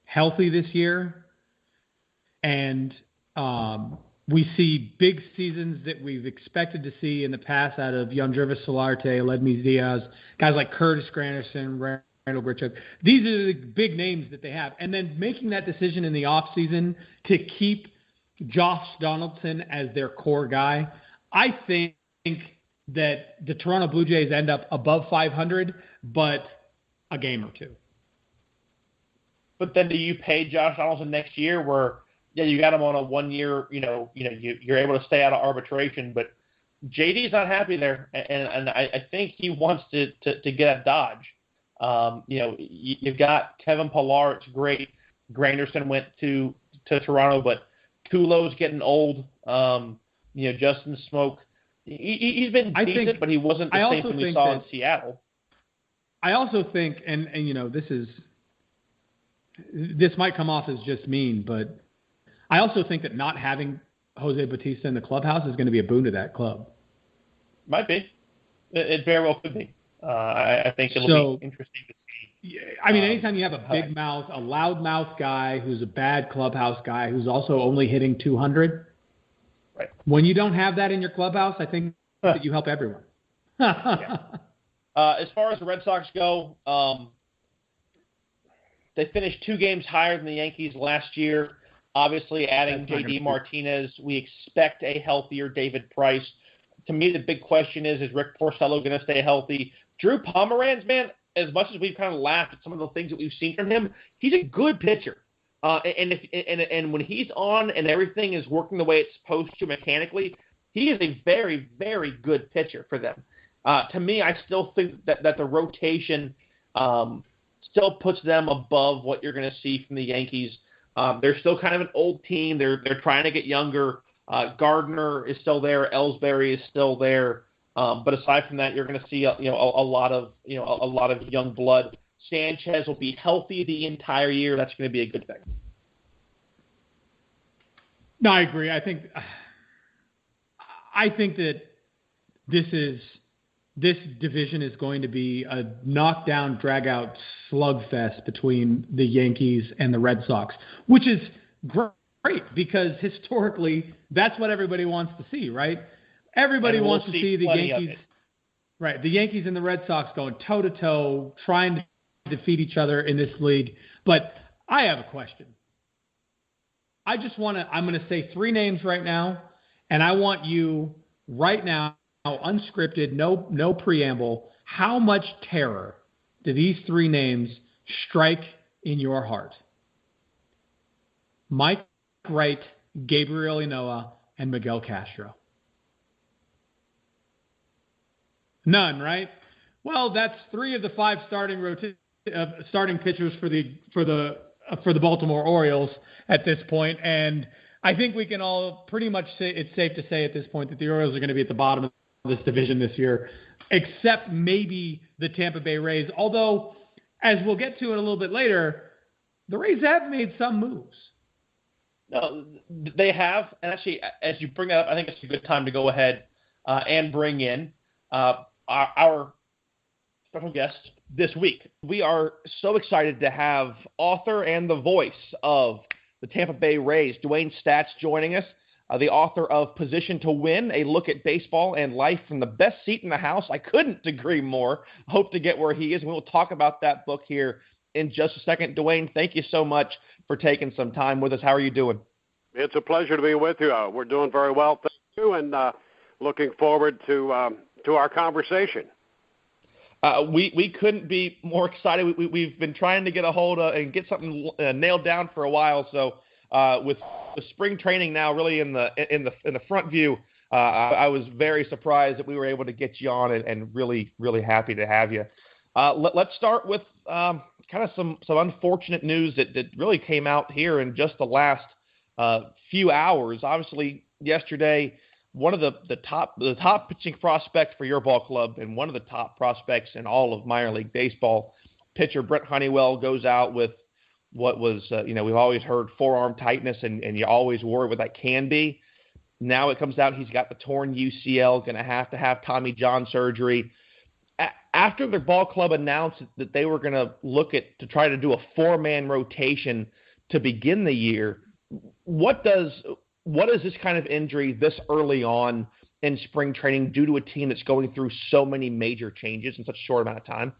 healthy this year, and we see big seasons that we've expected to see in the past out of Yandrivas Solarte, Aledmys Diaz, guys like Curtis Granderson, Randall Grichuk. These are the big names that they have. And then making that decision in the offseason to keep Josh Donaldson as their core guy, I think that the Toronto Blue Jays end up above 500, but a game or two. But then do you pay Josh Donaldson next year where, you got him on a 1 year, you're able to stay out of arbitration, but JD's not happy there, and I think he wants to get at Dodge. You've got Kevin Pillar, it's great. Granderson went to Toronto, but Tulo's getting old. Justin Smoke, he's been decent, but he wasn't the same thing we saw in Seattle. I also think, and this might come off as just mean, but I also think that not having Jose Bautista in the clubhouse is going to be a boon to that club. Might be. It very well could be. I think it'll be interesting to see. I mean, anytime you have a big mouth, a loud mouth guy who's a bad clubhouse guy who's also only hitting 200, right? When you don't have that in your clubhouse, I think that you help everyone. Yeah. As far as the Red Sox go, they finished 2 games higher than the Yankees last year. Obviously, adding J.D. Martinez, we expect a healthier David Price. To me, the big question is Rick Porcello going to stay healthy? Drew Pomeranz, man, as much as we've kind of laughed at some of the things that we've seen from him, he's a good pitcher. And when he's on and everything is working the way it's supposed to mechanically, he is a very, very good pitcher for them. To me, I still think that the rotation still puts them above what you're going to see from the Yankees. They're still kind of an old team. They're trying to get younger. Gardner is still there. Ellsbury is still there. But aside from that, you're going to see a lot of young blood. Sanchez will be healthy the entire year. That's going to be a good thing. No, I agree. I think that this division is going to be a knockdown, drag-out slugfest between the Yankees and the Red Sox, which is great because historically that's what everybody wants to see, right? Everybody wants to see the Yankees, right? The Yankees and the Red Sox going toe-to-toe, trying to defeat each other in this league. But I have a question. I'm going to say three names right now, and I want you right now, unscripted, no preamble, how much terror do these three names strike in your heart? Mike Wright, Gabriel Ynoa, and Miguel Castro. None, right? Well, that's three of the five starting pitchers for the Baltimore Orioles at this point, and I think we can all pretty much say it's safe to say at this point that the Orioles are going to be at the bottom of this division this year, except maybe the Tampa Bay Rays. Although, as we'll get to it a little bit later, the Rays have made some moves. No, they have, and actually, as you bring that up, I think it's a good time to go ahead and bring in our special guest this week. We are so excited to have author and the voice of the Tampa Bay Rays, Dewayne Staats, joining us. The author of Position to Win, a look at baseball and life from the best seat in the house. I couldn't agree more. Hope to get where he is, and we'll talk about that book here in just a second. Dewayne, thank you so much for taking some time with us. How are you doing? It's a pleasure to be with you. We're doing very well, thank you, and looking forward to our conversation. We couldn't be more excited. We've been trying to get a hold of and get something nailed down for a while. So with the spring training now really in the front view, I was very surprised that we were able to get you on and really, really happy to have you. Let's start with kind of some unfortunate news that really came out here in just the last few hours. Obviously, yesterday, one of the top pitching prospects for your ball club and one of the top prospects in all of minor league baseball, pitcher Brent Honeywell, goes out with what was, we've always heard forearm tightness, and you always worry what that can be. Now it comes out he's got the torn UCL, going to have Tommy John surgery. After the ball club announced that they were going to look to try to do a 4-man rotation to begin the year, what does this kind of injury this early on in spring training do to a team that's going through so many major changes in such a short amount of time?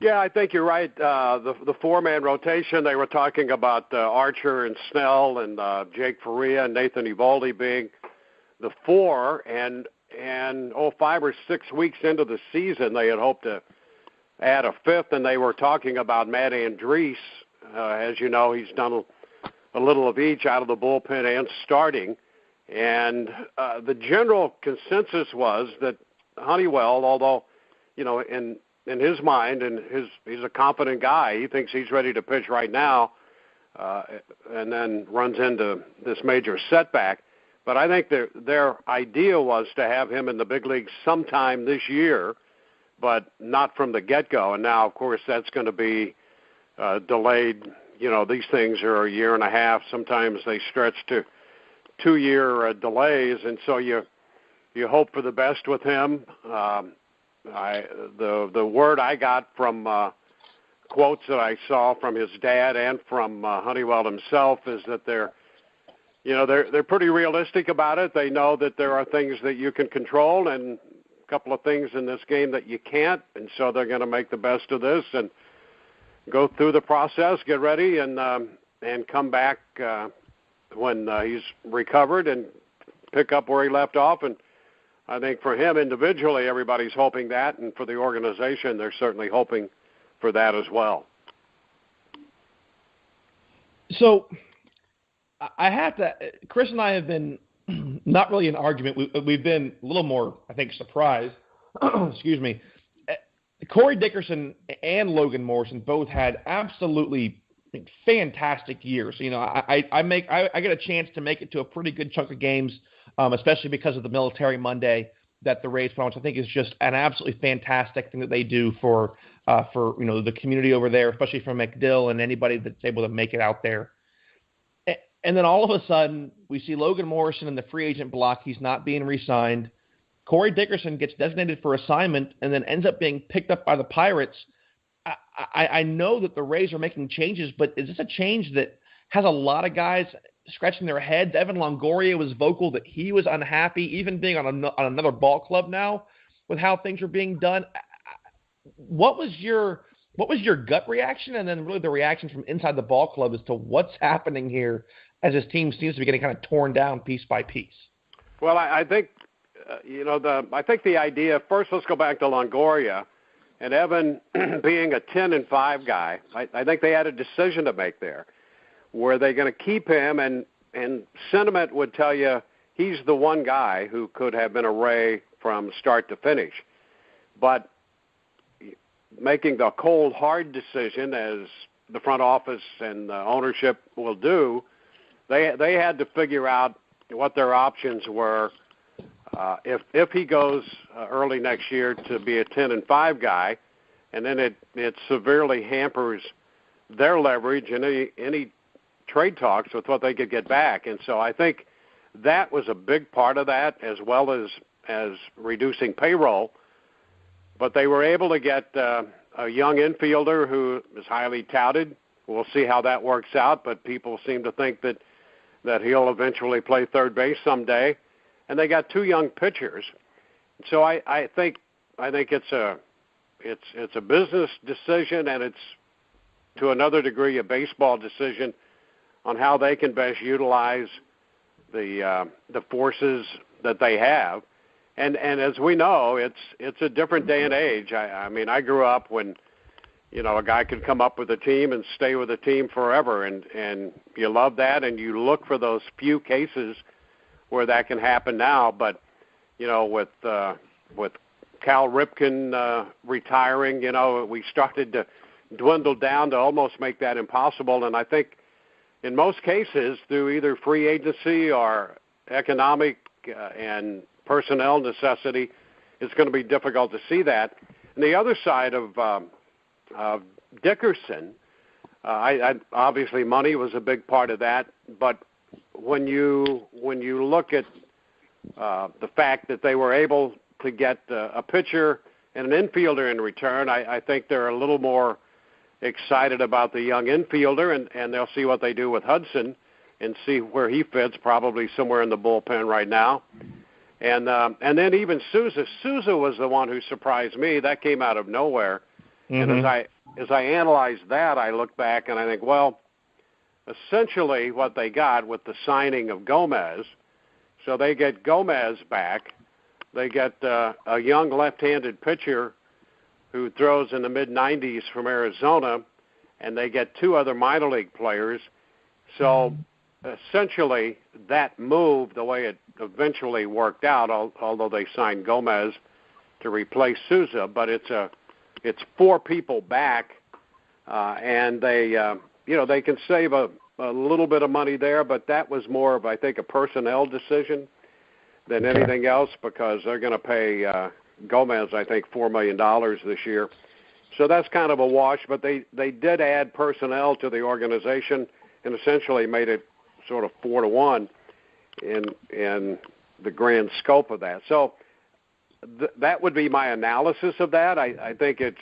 Yeah, I think you're right. The 4-man rotation, they were talking about Archer and Snell and Jake Faria and Nathan Eovaldi being the 4, and 5 or 6 weeks into the season, they had hoped to add a 5th, and they were talking about Matt Andriese. As you know, he's done a little of each out of the bullpen and starting. And the general consensus was that Honeywell, although, in his mind, and he's a confident guy, he thinks he's ready to pitch right now, and then runs into this major setback. But I think their idea was to have him in the big leagues sometime this year, but not from the get-go. And now, of course, that's going to be delayed. These things are a year and a half. Sometimes they stretch to 2-year delays, and so you hope for the best with him. The word I got from quotes that I saw from his dad and from Honeywell himself is that they're pretty realistic about it. They know that there are things that you can control and a couple of things in this game that you can't, and so they're going to make the best of this and go through the process, get ready, and come back when he's recovered and pick up where he left off. And I think for him individually, everybody's hoping that, and for the organization, they're certainly hoping for that as well. So I have to – Chris and I have been not really in argument. We've been a little more, I think, surprised. Excuse me. Corey Dickerson and Logan Morrison both had absolutely fantastic years. You know, I get a chance to make it to a pretty good chunk of games, especially because of the Military Monday that the Rays put on, which I think is just an absolutely fantastic thing that they do for the community over there, especially for McDill and anybody that's able to make it out there. And then all of a sudden, we see Logan Morrison in the free agent block. He's not being re-signed. Corey Dickerson gets designated for assignment and then ends up being picked up by the Pirates. I know that the Rays are making changes, but is this a change that has a lot of guys scratching their heads? Evan Longoria was vocal that he was unhappy, even being on another ball club now, with how things are being done. What was your gut reaction, and then really the reaction from inside the ball club as to what's happening here as his team seems to be getting kind of torn down piece by piece? Well, I think I think the idea, first let's go back to Longoria and Evan being a 10-5 guy. I think they had a decision to make there. Were they going to keep him? And sentiment would tell you he's the one guy who could have been a Ray from start to finish. But making the cold, hard decision, as the front office and the ownership will do, they had to figure out what their options were. If he goes early next year to be a 10-5 guy, and then it severely hampers their leverage and any trade talks with what they could get back. And so I think that was a big part of that, as well as reducing payroll. But they were able to get a young infielder who is highly touted. We'll see how that works out, but people seem to think that he'll eventually play third base someday. And they got two young pitchers. So I think it's a business decision, and it's to another degree a baseball decision on how they can best utilize the forces that they have. And as we know, it's a different day and age. I mean, I grew up when a guy could come up with a team and stay with a team forever, and you love that, and you look for those few cases where that can happen now. But with Cal Ripken retiring, we started to dwindle down to almost make that impossible. And I think in most cases, through either free agency or economic and personnel necessity, it's going to be difficult to see that. And the other side of Dickerson, I obviously money was a big part of that, but when you look at the fact that they were able to get a pitcher and an infielder in return, I think they're a little more excited about the young infielder, and they'll see what they do with Hudson and see where he fits, probably somewhere in the bullpen right now. And then even Souza was the one who surprised me. That came out of nowhere. Mm-hmm. And as I analyze that, I look back and I think, well, essentially what they got with the signing of Gomez, so they get Gomez back. They get a young left-handed pitcher who throws in the mid-90s from Arizona, and they get two other minor league players. So essentially that move, the way it eventually worked out, although they signed Gomez to replace Souza, but it's four people back, and they they can save a little bit of money there, but that was more of, I think, a personnel decision than anything else, because they're going to pay Gomez, I think, $4 million this year. So that's kind of a wash, but they did add personnel to the organization and essentially made it sort of 4-1 in the grand scope of that. So that would be my analysis of that. I think it's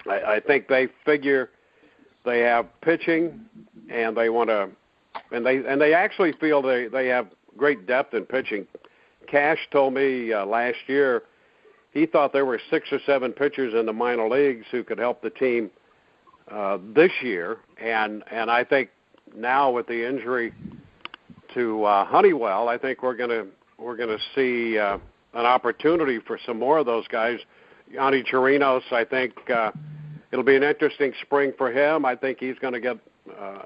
I think they figure they have pitching, and they want to, and they actually feel they have great depth in pitching. Cash told me last year he thought there were 6 or 7 pitchers in the minor leagues who could help the team this year, and I think now with the injury to Honeywell, I think we're gonna see an opportunity for some more of those guys. Yanni Chirinos, I think, it'll be an interesting spring for him. I think he's going to get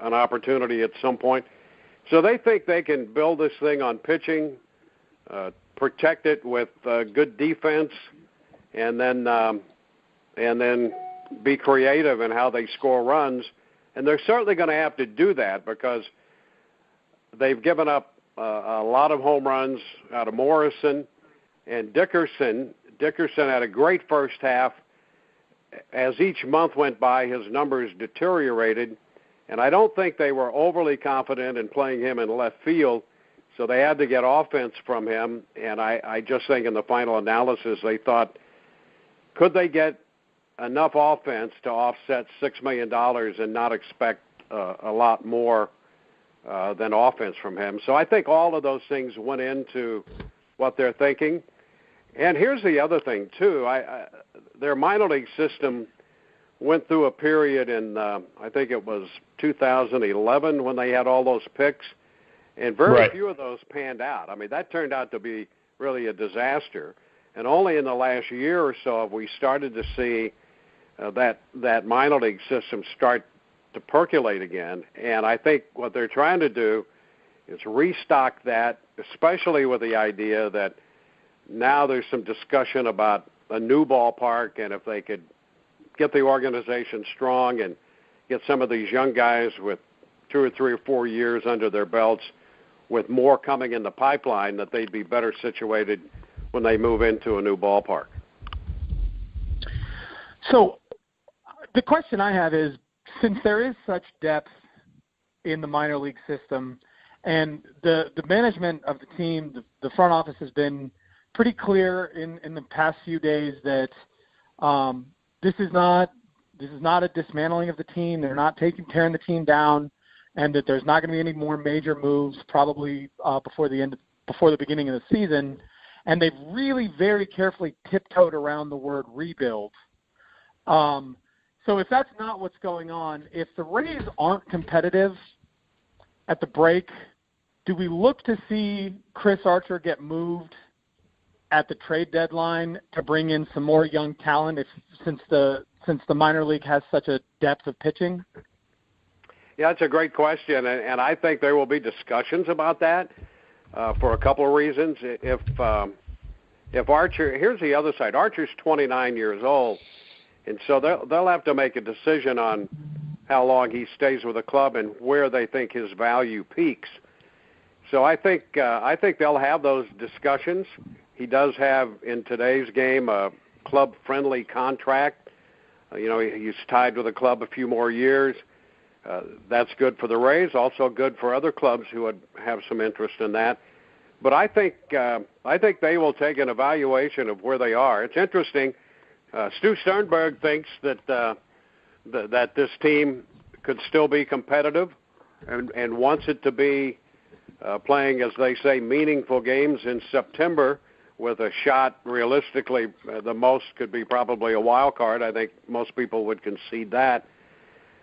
an opportunity at some point. So they think they can build this thing on pitching, protect it with good defense, and then be creative in how they score runs. And they're certainly going to have to do that because they've given up a lot of home runs out of Morrison and Dickerson. Dickerson had a great first half. As each month went by, his numbers deteriorated, and I don't think they were overly confident in playing him in left field, so they had to get offense from him, and I just think in the final analysis they thought, could they get enough offense to offset $6 million and not expect a lot more than offense from him? So I think all of those things went into what they're thinking. And here's the other thing, too. Their minor league system went through a period in, I think it was 2011 when they had all those picks, and very few of those panned out. I mean, that turned out to be really a disaster. And only in the last year or so have we started to see that minor league system start to percolate again. And I think what they're trying to do is restock that, especially with the idea that now there's some discussion about a new ballpark, and if they could get the organization strong and get some of these young guys with 2 or 3 or 4 years under their belts with more coming in the pipeline, that they'd be better situated when they move into a new ballpark. So the question I have is, since there is such depth in the minor league system and the management of the team, the front office has been pretty clear in the past few days that this is not a dismantling of the team. They're not tearing the team down, and that there's not going to be any more major moves probably before the beginning of the season. And they've really very carefully tiptoed around the word rebuild. So if that's not what's going on, if the Rays aren't competitive at the break, do we look to see Chris Archer get moved at the trade deadline to bring in some more young talent since the minor league has such a depth of pitching? Yeah, that's a great question, and I think there will be discussions about that for a couple of reasons. If Archer, here's the other side. Archer's 29 years old, and so they'll have to make a decision on how long he stays with the club and where they think his value peaks. So I think they'll have those discussions. He does have, in today's game, a club-friendly contract. He's tied with the club a few more years. That's good for the Rays, also good for other clubs who would have some interest in that. But I think they will take an evaluation of where they are. It's interesting. Stu Sternberg thinks that this team could still be competitive and wants it to be playing, as they say, meaningful games in September, with a shot, realistically, the most could be probably a wild card. I think most people would concede that.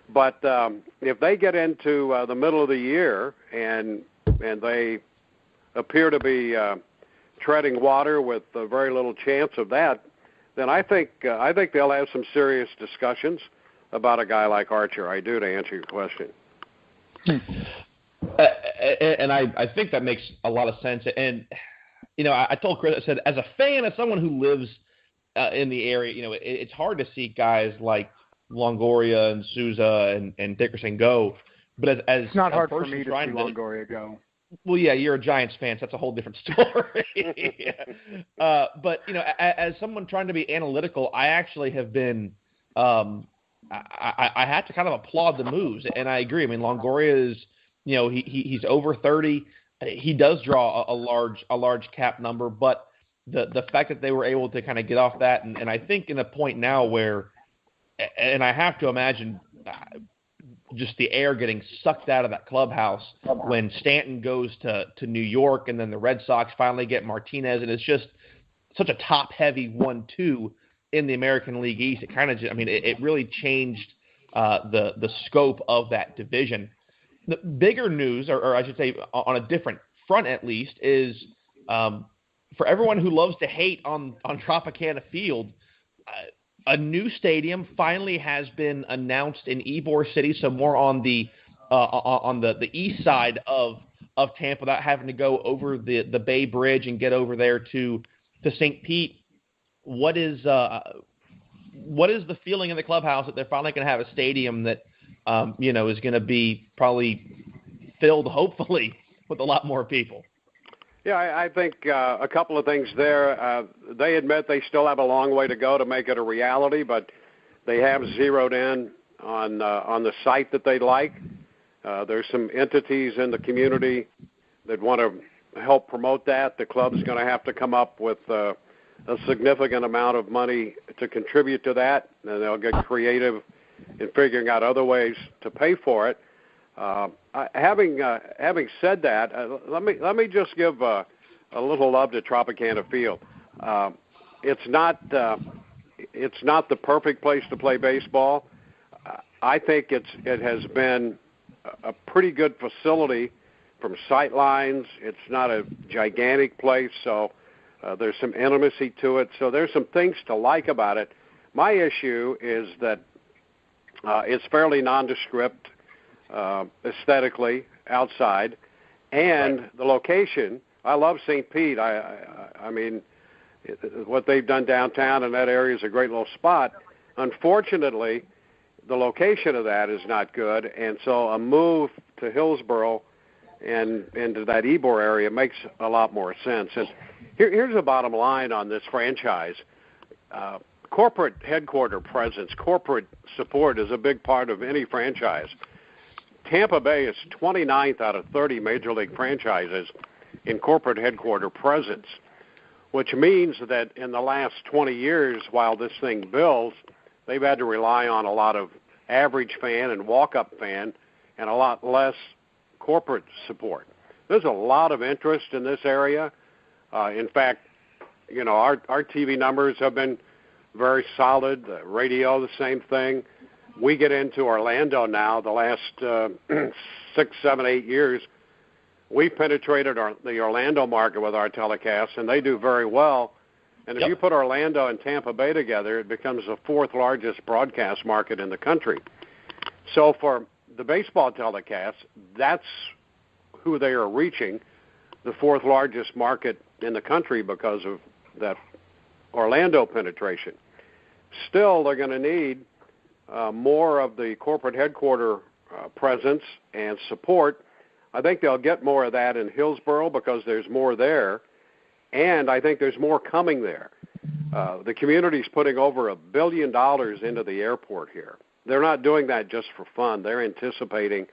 But if they get into the middle of the year and they appear to be treading water with very little chance of that, then I think they'll have some serious discussions about a guy like Archer. I do, to answer your question. And I think that makes a lot of sense. And I told Chris, I said, as a fan, as someone who lives in the area, it's hard to see guys like Longoria and Souza and Dickerson go. But as it's not hard for me to see Longoria go. Well, yeah, you're a Giants fan, so that's a whole different story. But as someone trying to be analytical, I actually have been. I had to kind of applaud the moves, and I agree. I mean, Longoria is, he's over 30. He does draw a large cap number, but the fact that they were able to kind of get off that, and I think in a point now where, and I have to imagine just the air getting sucked out of that clubhouse when Stanton goes to New York, and then the Red Sox finally get Martinez, and it's just such a top-heavy 1-2 in the American League East. It kind of, it really changed the scope of that division. The bigger news, or I should say on a different front at least, is for everyone who loves to hate on Tropicana Field, a new stadium finally has been announced in Ybor City, so more on the east side of Tampa, without having to go over the Bay Bridge and get over there to St. Pete. What is the feeling in the clubhouse that they're finally going to have a stadium that is going to be probably filled, hopefully, with a lot more people? Yeah, I think a couple of things there. They admit they still have a long way to go to make it a reality, but they have zeroed in on the site that they like. There's some entities in the community that want to help promote that. The club's going to have to come up with a significant amount of money to contribute to that, and they'll get creative in figuring out other ways to pay for it. Having said that, let me just give a little love to Tropicana Field. It's not the perfect place to play baseball. I think it has been a pretty good facility from sight lines. It's not a gigantic place, so there's some intimacy to it. So there's some things to like about it. My issue is that it's fairly nondescript aesthetically outside, and the location. I love St. Pete. I mean, what they've done downtown in that area is a great little spot. Unfortunately, the location of that is not good, and so a move to Hillsborough and into that Ybor area makes a lot more sense. And here's the bottom line on this franchise. Corporate headquarter presence, corporate support is a big part of any franchise. Tampa Bay is 29th out of 30 Major League franchises in corporate headquarter presence, which means that in the last 20 years, while this thing builds, they've had to rely on a lot of average fan and walk-up fan and a lot less corporate support. There's a lot of interest in this area. In fact, our TV numbers have been very solid. The radio, the same thing. We get into Orlando now. The last 6, 7, 8 years, we've penetrated the Orlando market with our telecasts, and they do very well. And if you put Orlando and Tampa Bay together, it becomes the 4th largest broadcast market in the country. So for the baseball telecasts, that's who they are reaching, the 4th largest market in the country because of that Orlando penetration. Still, they're going to need more of the corporate headquarter presence and support. I think they'll get more of that in Hillsborough because there's more there, and I think there's more coming there. The community's putting over $1 billion into the airport here. They're not doing that just for fun. They're anticipating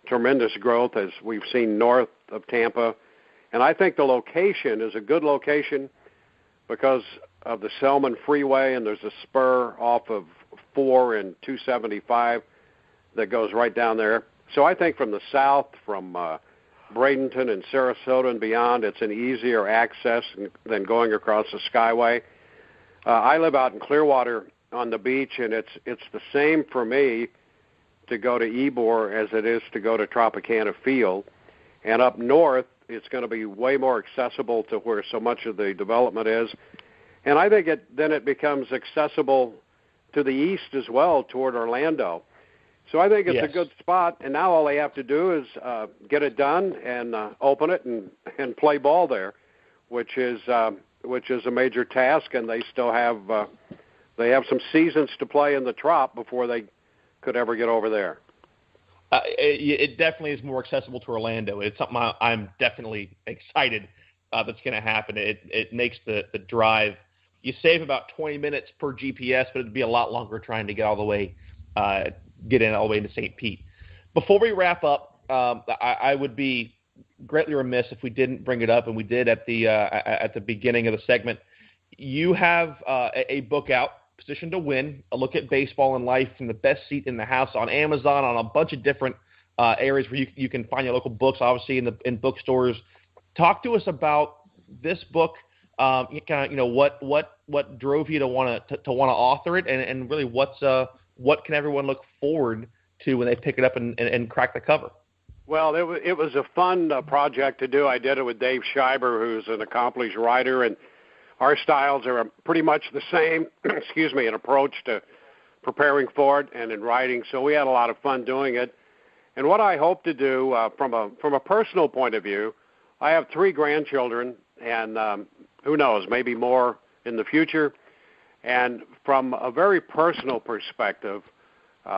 tremendous growth, as we've seen north of Tampa. And I think the location is a good location because of the Selman Freeway, and there's a spur off of 4 and 275 that goes right down there. So I think from the south, from Bradenton and Sarasota and beyond, it's an easier access than going across the Skyway. I live out in Clearwater on the beach, and it's the same for me to go to Ybor as it is to go to Tropicana Field. And up north, it's going to be way more accessible to where so much of the development is. And I think then it becomes accessible to the east as well, toward Orlando. So I think it's a good spot, and now all they have to do is get it done and open it and play ball there, which is a major task, and they still have some seasons to play in the Trop before they could ever get over there. It definitely is more accessible to Orlando. It's something I'm definitely excited that's going to happen. It makes the drive. You save about 20 minutes per GPS, but it'd be a lot longer trying to get all the way into St. Pete. Before we wrap up, I would be greatly remiss if we didn't bring it up, and we did at the beginning of the segment. You have a book out, Position to Win, a look at baseball and life from the best seat in the house, on Amazon, on a bunch of different areas where you can find your local books, obviously in bookstores. Talk to us about this book. What drove you to want to author it, and really what can everyone look forward to when they pick it up and crack the cover? Well, it was a fun project to do. I did it with Dave Schreiber, who's an accomplished writer, and our styles are pretty much the same, in approach to preparing for it and in writing. So we had a lot of fun doing it. And what I hope to do from a personal point of view, I have 3 grandchildren, and who knows, maybe more in the future. And from a very personal perspective,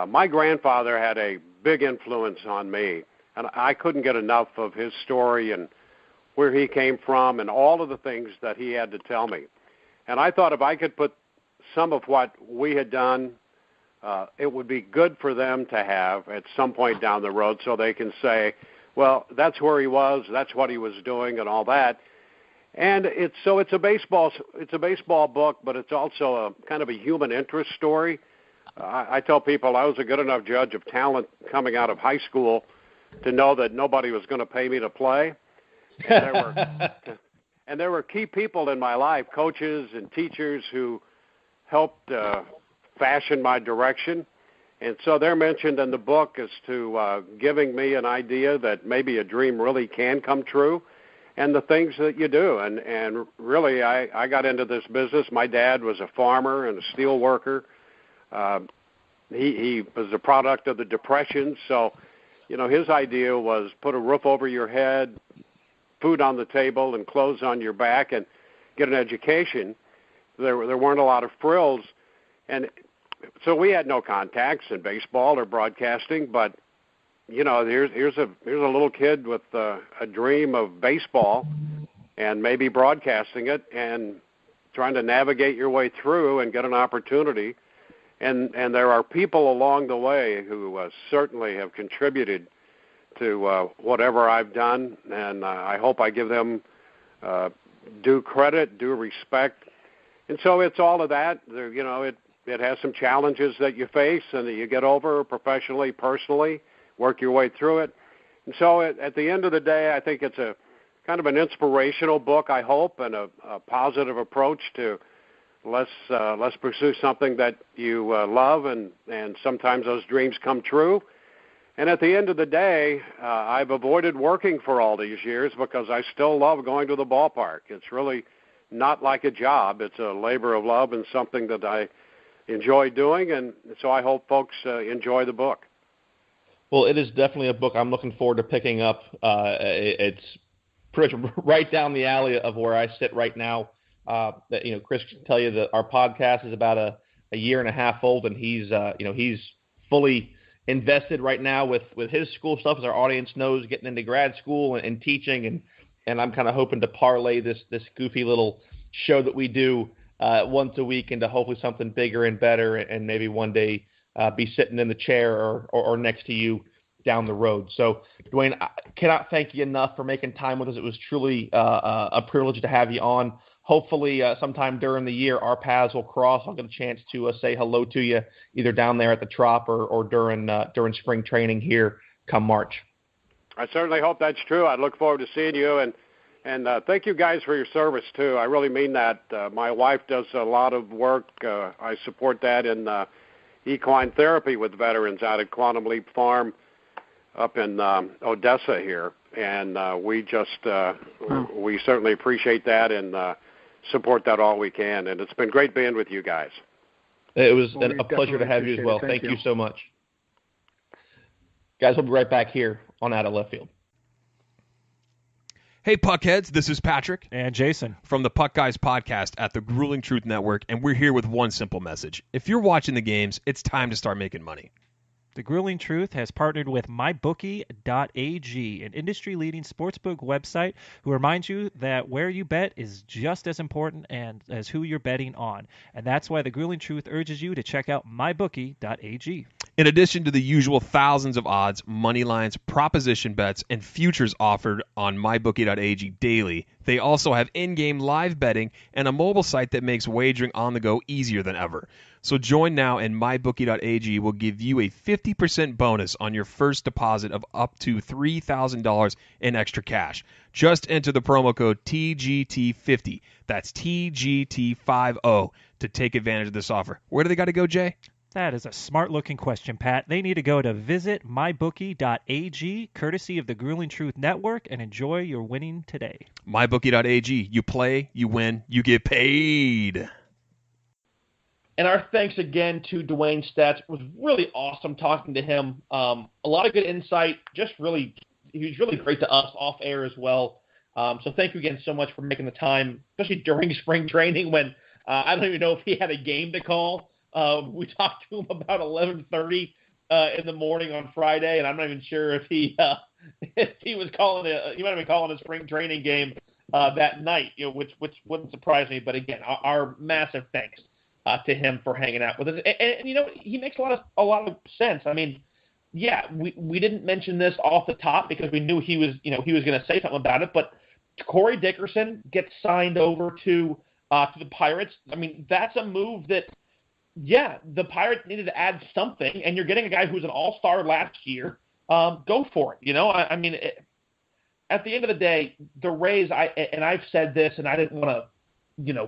my grandfather had a big influence on me, and I couldn't get enough of his story and where he came from and all of the things that he had to tell me. And I thought if I could put some of what we had done, it would be good for them to have at some point down the road so they can say, well, that's where he was, that's what he was doing and all that. And it's a baseball book, but it's also a kind of a human interest story. I tell people I was a good enough judge of talent coming out of high school to know that nobody was going to pay me to play. And there were key people in my life, coaches and teachers who helped fashion my direction. And so they're mentioned in the book as to giving me an idea that maybe a dream really can come true and the things that you do. And really, I got into this business. My dad was a farmer and a steel worker. He was a product of the Depression. So, his idea was put a roof over your head, food on the table, and clothes on your back, and get an education. There weren't a lot of frills. And so we had no contacts in baseball or broadcasting, but here's a little kid with a dream of baseball and maybe broadcasting it and trying to navigate your way through and get an opportunity. And there are people along the way who certainly have contributed to whatever I've done, and I hope I give them due credit, due respect. And so it's all of that. It has some challenges that you face and that you get over professionally, personally, work your way through it. And so at the end of the day, I think it's a kind of an inspirational book, I hope, and a positive approach to let's pursue something that you love, and sometimes those dreams come true. And at the end of the day, I've avoided working for all these years because I still love going to the ballpark. It's really not like a job. It's a labor of love and something that I enjoy doing, and so I hope folks enjoy the book. Well, it is definitely a book I'm looking forward to picking up. It's pretty much right down the alley of where I sit right now. Chris can tell you that our podcast is about a year and a half old, and he's fully invested right now with his school stuff, as our audience knows, getting into grad school and teaching, and I'm kind of hoping to parlay this goofy little show that we do once a week into hopefully something bigger and better, and maybe one day be sitting in the chair or next to you down the road. So, Dewayne, I cannot thank you enough for making time with us. It was truly a privilege to have you on. Hopefully, sometime during the year, our paths will cross. I'll get a chance to say hello to you either down there at the Trop or during spring training here come March. I certainly hope that's true. I look forward to seeing you, and thank you guys for your service, too. I really mean that. My wife does a lot of work. I support that in equine therapy with veterans out at Quantum Leap Farm up in Odessa here. And we certainly appreciate that and support that all we can. And it's been great being with you guys. It was a pleasure to have you as well. Thank you so much. Guys, we'll be right back here on Out of Left Field. Hey, Puckheads, this is Patrick. And Jason. From the Puck Guys podcast at the Grueling Truth Network, and we're here with one simple message. If you're watching the games, it's time to start making money. The Grueling Truth has partnered with MyBookie.ag, an industry-leading sportsbook website who reminds you that where you bet is just as important as who you're betting on. And that's why the Grueling Truth urges you to check out MyBookie.ag. In addition to the usual thousands of odds, money lines, proposition bets, and futures offered on MyBookie.ag daily, they also have in-game live betting and a mobile site that makes wagering on the go easier than ever. So join now, and MyBookie.ag will give you a 50% bonus on your first deposit of up to $3,000 in extra cash. Just enter the promo code TGT50. That's TGT50 to take advantage of this offer. Where do they got to go, Jay? That is a smart-looking question, Pat. They need to go to visitmybookie.ag, courtesy of the Grueling Truth Network, and enjoy your winning today. Mybookie.ag. You play, you win, you get paid. And our thanks again to Dewayne Staats. It was really awesome talking to him. A lot of good insight. He was really great to us off air as well. So thank you again so much for making the time, especially during spring training when I don't even know if he had a game to call. We talked to him about 11:30 in the morning on Friday, and I'm not even sure if he was calling he might have been calling a spring training game that night, which wouldn't surprise me. But again, our massive thanks to him for hanging out with us. And he makes a lot of sense. I mean, yeah, we didn't mention this off the top because we knew he was going to say something about it. But Corey Dickerson gets signed over to the Pirates. I mean, that's a move that. Yeah, the Pirates needed to add something, and you're getting a guy who's an all-star last year. Go for it. I mean, at the end of the day, the Rays, I've said this, and I didn't want to,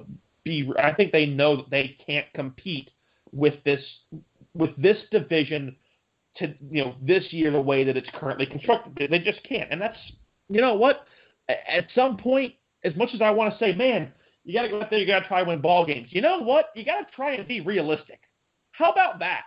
I think they know that they can't compete with this division to, this year the way that it's currently constructed. They just can't. And that's, what? At some point, as much as I want to say, man, you got to go out there, you got to try to win ball games. You know what? You got to try and be realistic. How about that?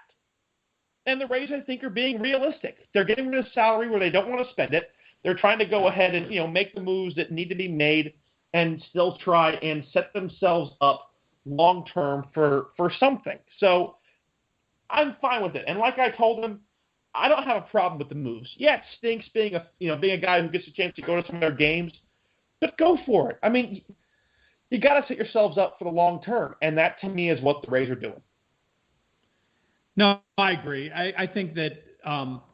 And the Rays, I think, are being realistic. They're getting rid of salary where they don't want to spend it. They're trying to go ahead and, make the moves that need to be made and still try and set themselves up long-term for something. So I'm fine with it. And like I told him, I don't have a problem with the moves. Yeah, it stinks being a guy who gets a chance to go to some of their games, but go for it. I mean, you got to set yourselves up for the long term, and that to me is what the Rays are doing. No, I agree. I think that,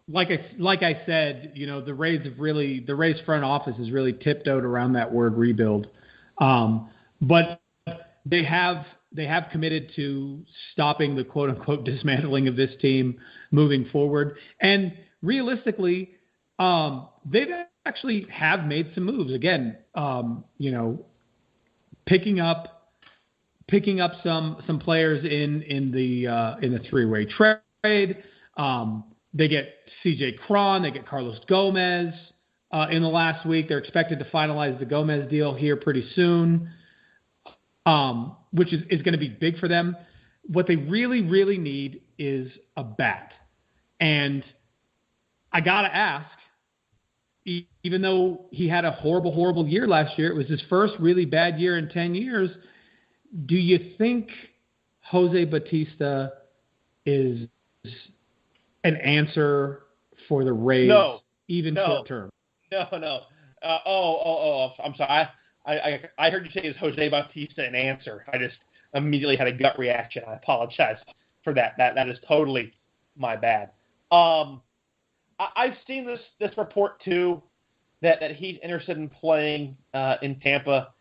like I said, the Rays front office has really tiptoed around that word rebuild, but they have committed to stopping the quote unquote dismantling of this team moving forward, and realistically, they've actually have made some moves again. Picking up some players in the three-way trade. They get C.J. Cron, they get Carlos Gomez in the last week. They're expected to finalize the Gomez deal here pretty soon, which is going to be big for them. What they really, really need is a bat. And I got to ask, even though he had a horrible, horrible year last year, it was his first really bad year in 10 years. Do you think Jose Bautista is an answer for the Rays, short term? No. I'm sorry. I heard you say is Jose Bautista an answer. I just immediately had a gut reaction. I apologize for that. That is totally my bad. I've seen this report too, that he's interested in playing in Tampa.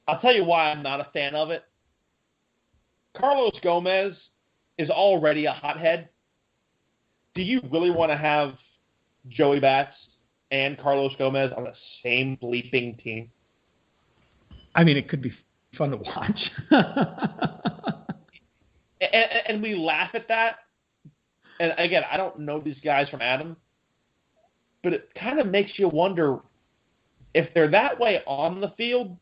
I'll tell you why I'm not a fan of it. Carlos Gomez is already a hothead. Do you really want to have Joey Bats and Carlos Gomez on the same bleeping team? I mean, it could be fun to watch. and we laugh at that. And again, I don't know these guys from Adam, but it kind of makes you wonder if they're that way on the field,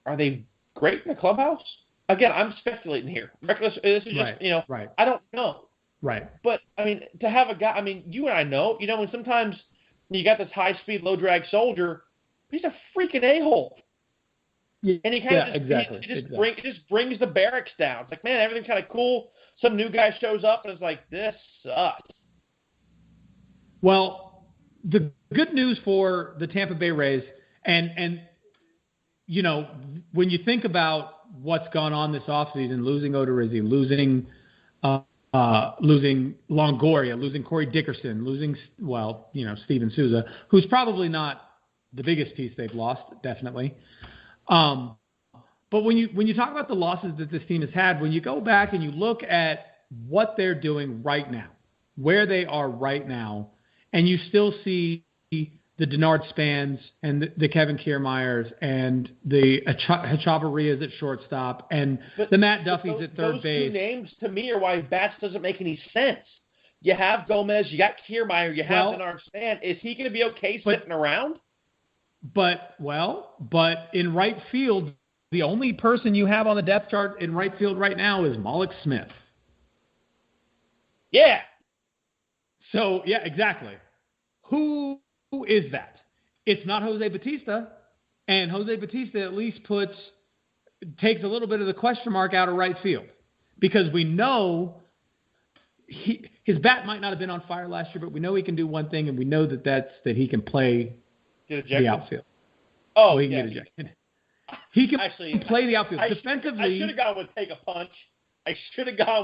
are they great in the clubhouse? Again, I'm speculating here. This is just, right. I don't know. Right. But, I mean, to have a guy, I mean, you and I know, when sometimes you got this high-speed, low-drag soldier, he's a freaking a-hole. Yeah, and he kind of it just brings the barracks down. It's like, man, everything's kind of cool. Some new guy shows up and is like, this sucks. Well, the good news for the Tampa Bay Rays, and when you think about what's gone on this offseason, losing Odorizzi, losing Longoria, losing Corey Dickerson, losing Steven Souza, who's probably not the biggest piece they've lost, definitely. But when you talk about the losses that this team has had, when you go back and you look at what they're doing right now, where they are right now, and you still see the Denard Spans and the Kevin Kiermaiers and the Echevarrias at shortstop and the Matt Duffys at third base. Those two names, to me, are why bats doesn't make any sense. You have Gomez, you got Kiermaier, you have Denard Span. Is he going to be okay sitting around? But in right field, the only person you have on the depth chart in right field right now is Malik Smith. Yeah. So, yeah, exactly. Who is that? It's not Jose Bautista, and Jose Bautista at least takes a little bit of the question mark out of right field because we know his bat might not have been on fire last year, but we know he can do one thing, and we know that he can play the outfield. Oh, he can get ejected. He can play the outfield. Defensively, I should have gone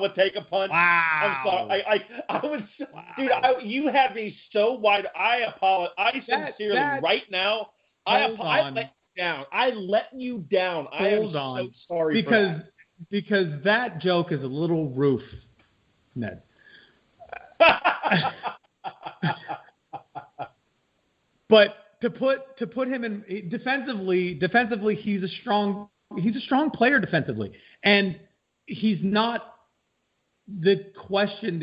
with take a punch. Wow. I'm sorry. I was, dude. You had me so wide. I apologize. I sincerely, right now, I let you down. I let you down. I am so sorry because that joke is a little roof, Ned. But to put him in defensively, he's a strong player defensively, and he's not the question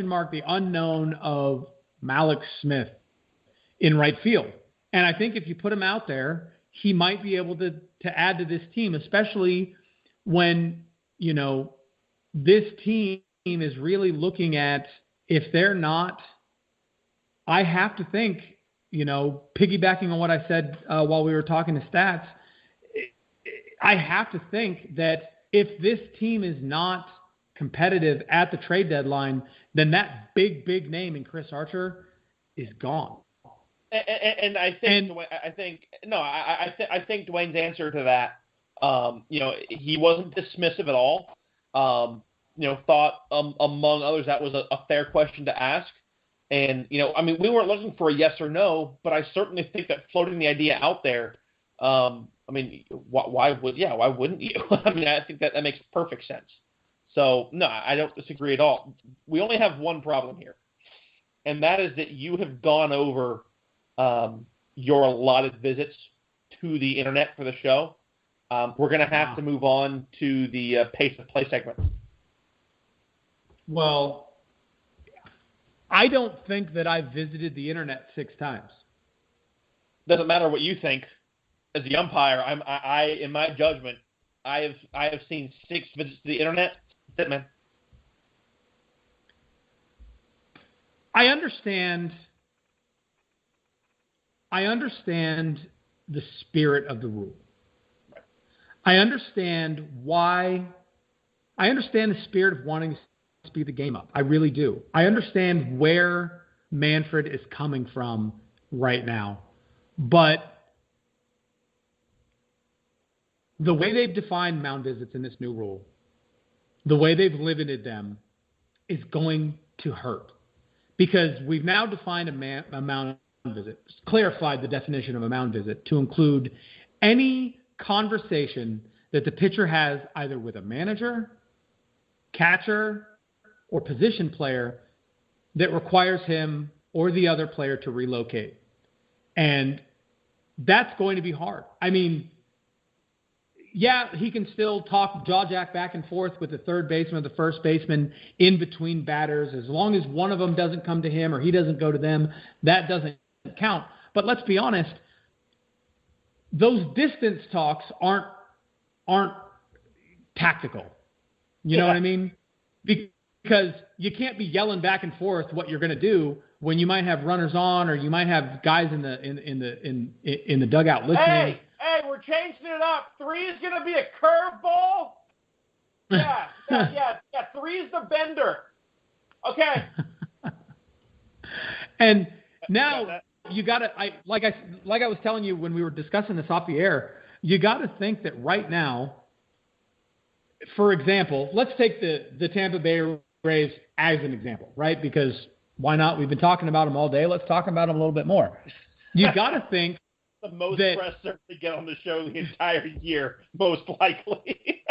mark, the unknown of Malik Smith in right field. And I think if you put him out there, he might be able to add to this team, especially when, this team is really looking at if they're not, I have to think, piggybacking on what I said while we were talking to Staats, I have to think that if this team is not competitive at the trade deadline, then that big name in Chris Archer is gone. And I think Dwayne's answer to that, he wasn't dismissive at all. Thought among others that was a fair question to ask. And we weren't looking for a yes or no, but I certainly think that floating the idea out there. Why wouldn't you? I think that makes perfect sense. So, no, I don't disagree at all. We only have one problem here, and that is that you have gone over your allotted visits to the internet for the show. We're going to have to move on to the pace of play segment. Well, I don't think that I've visited the internet 6 times. Doesn't matter what you think. As the umpire, I in my judgment, I have seen 6 visits to the internet. That's it, man. I understand the spirit of the rule. I understand the spirit of wanting to speed the game up. I really do. I understand where Manfred is coming from right now. But the way they've defined mound visits in this new rule, the way they've limited them, is going to hurt. Because we've now defined a mound visit, clarified the definition of a mound visit to include any conversation that the pitcher has either with a manager, catcher, or position player that requires him or the other player to relocate. And that's going to be hard. Yeah, he can still talk jaw-jack back and forth with the third baseman or the first baseman in between batters. As long as one of them doesn't come to him or he doesn't go to them, that doesn't count. But let's be honest, those distance talks aren't tactical. You know what I mean? Because you can't be yelling back and forth what you're going to do when you might have runners on or you might have guys in the dugout listening. Hey, we're changing it up. 3 is going to be a curveball. Yeah. 3 is the bender. Okay. And now you got to, like I was telling you when we were discussing this off the air, you got to think that right now, for example, let's take the Tampa Bay Rays as an example, right? Because why not? We've been talking about them all day. Let's talk about them a little bit more. You got to think. The most press to get on the show the entire year, most likely.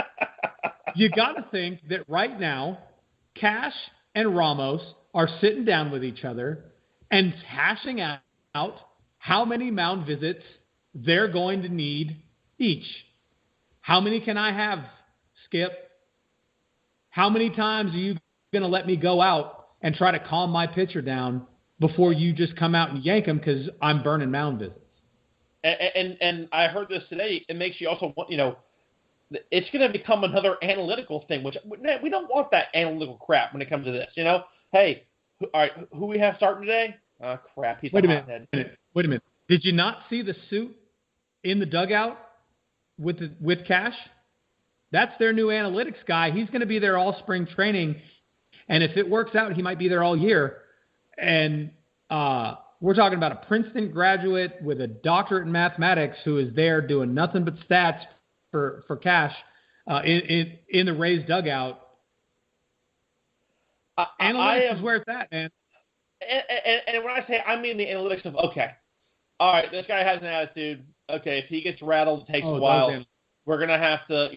You got to think that right now, Cash and Ramos are sitting down with each other and hashing out out how many mound visits they're going to need each. How many can I have, Skip? How many times are you going to let me go out and try to calm my pitcher down before you just come out and yank him because I'm burning mound visits? And I heard this today. It makes you also want, it's going to become another analytical thing, which we don't want that analytical crap when it comes to this. Hey, all right, who we have starting today? Crap, he's Wait a hothead. minute. Did you not see the suit in the dugout with Cash? That's their new analytics guy. He's going to be there all spring training, and if it works out, he might be there all year. And we're talking about a Princeton graduate with a doctorate in mathematics who is there doing nothing but stats for Cash in the Rays dugout. Analytics is where it's at, man. And when I say I mean the analytics of, okay, all right, this guy has an attitude. Okay, if he gets rattled, it takes a while. We're gonna have to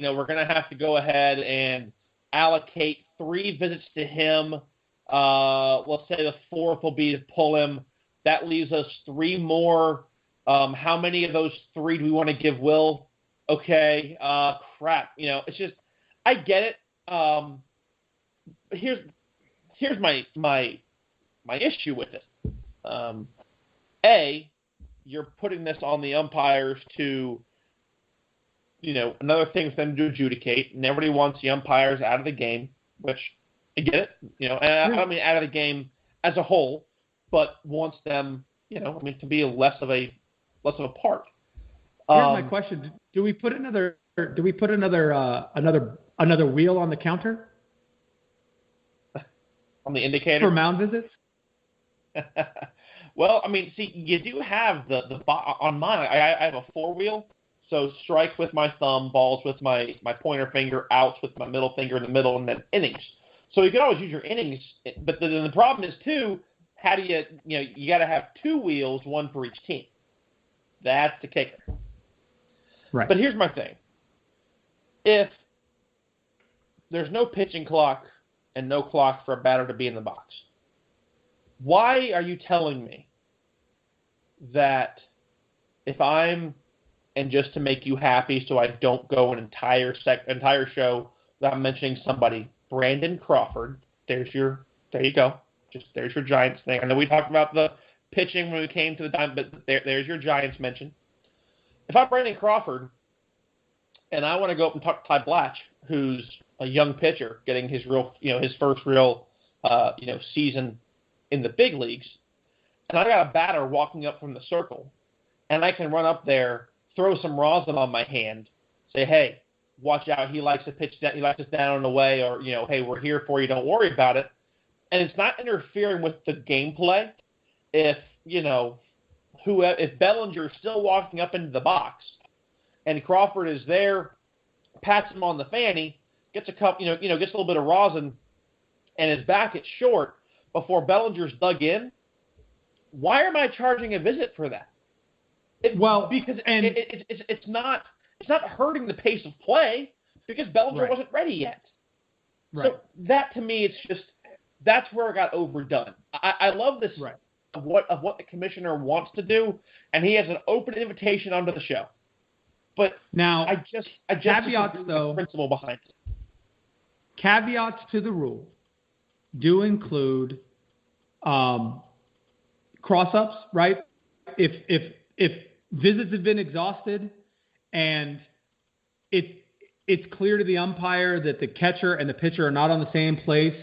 go ahead and allocate 3 visits to him. Let's say the 4th will be to pull him. That leaves us 3 more. How many of those 3 do we want to give Will? Okay, crap. It's just, I get it. Here's my issue with it. You're putting this on the umpires to, another thing for them to adjudicate, and everybody wants the umpires out of the game, which I get it, and I don't mean out of the game as a whole, but wants them, to be less of a part. Here's my question: Do we put another wheel on the counter? On the indicator for mound visits? Well, see, you do have the on mine. I have a 4-wheel, so strike with my thumb, balls with my pointer finger, outs with my middle finger in the middle, and then innings. So you can always use your innings, but then the problem is too. How do you got to have 2 wheels, 1 for each team. That's the kicker. Right. But here's my thing: if there's no pitching clock and no clock for a batter to be in the box, why are you telling me that if I'm, and just to make you happy so I don't go an entire show without mentioning somebody, Brandon Crawford, there you go. There's your Giants thing. I know we talked about the pitching when we came to the time, but there's your Giants mention. If I'm Brandon Crawford and I want to go up and talk to Ty Blatch, who's a young pitcher getting his first real season in the big leagues, and I got a batter walking up from the circle, and I can run up there, throw some rosin on my hand, say, hey, watch out, he likes to pitch that, he likes us down and away, or hey, we're here for you, don't worry about it. And it's not interfering with the gameplay. If if Bellinger's still walking up into the box, and Crawford is there, pats him on the fanny, gets a cup, gets a little bit of rosin, and his back is short before Bellinger's dug in, why am I charging a visit for that? Because it's not hurting the pace of play because Bellinger wasn't ready yet. Right. So that to me, it's just that's where it got overdone. I love this of what the commissioner wants to do, and he has an open invitation onto the show. But now I just caveats though, the principle behind it. Caveats to the rule do include cross-ups, right? If visits have been exhausted and it's clear to the umpire that the catcher and the pitcher are not on the same page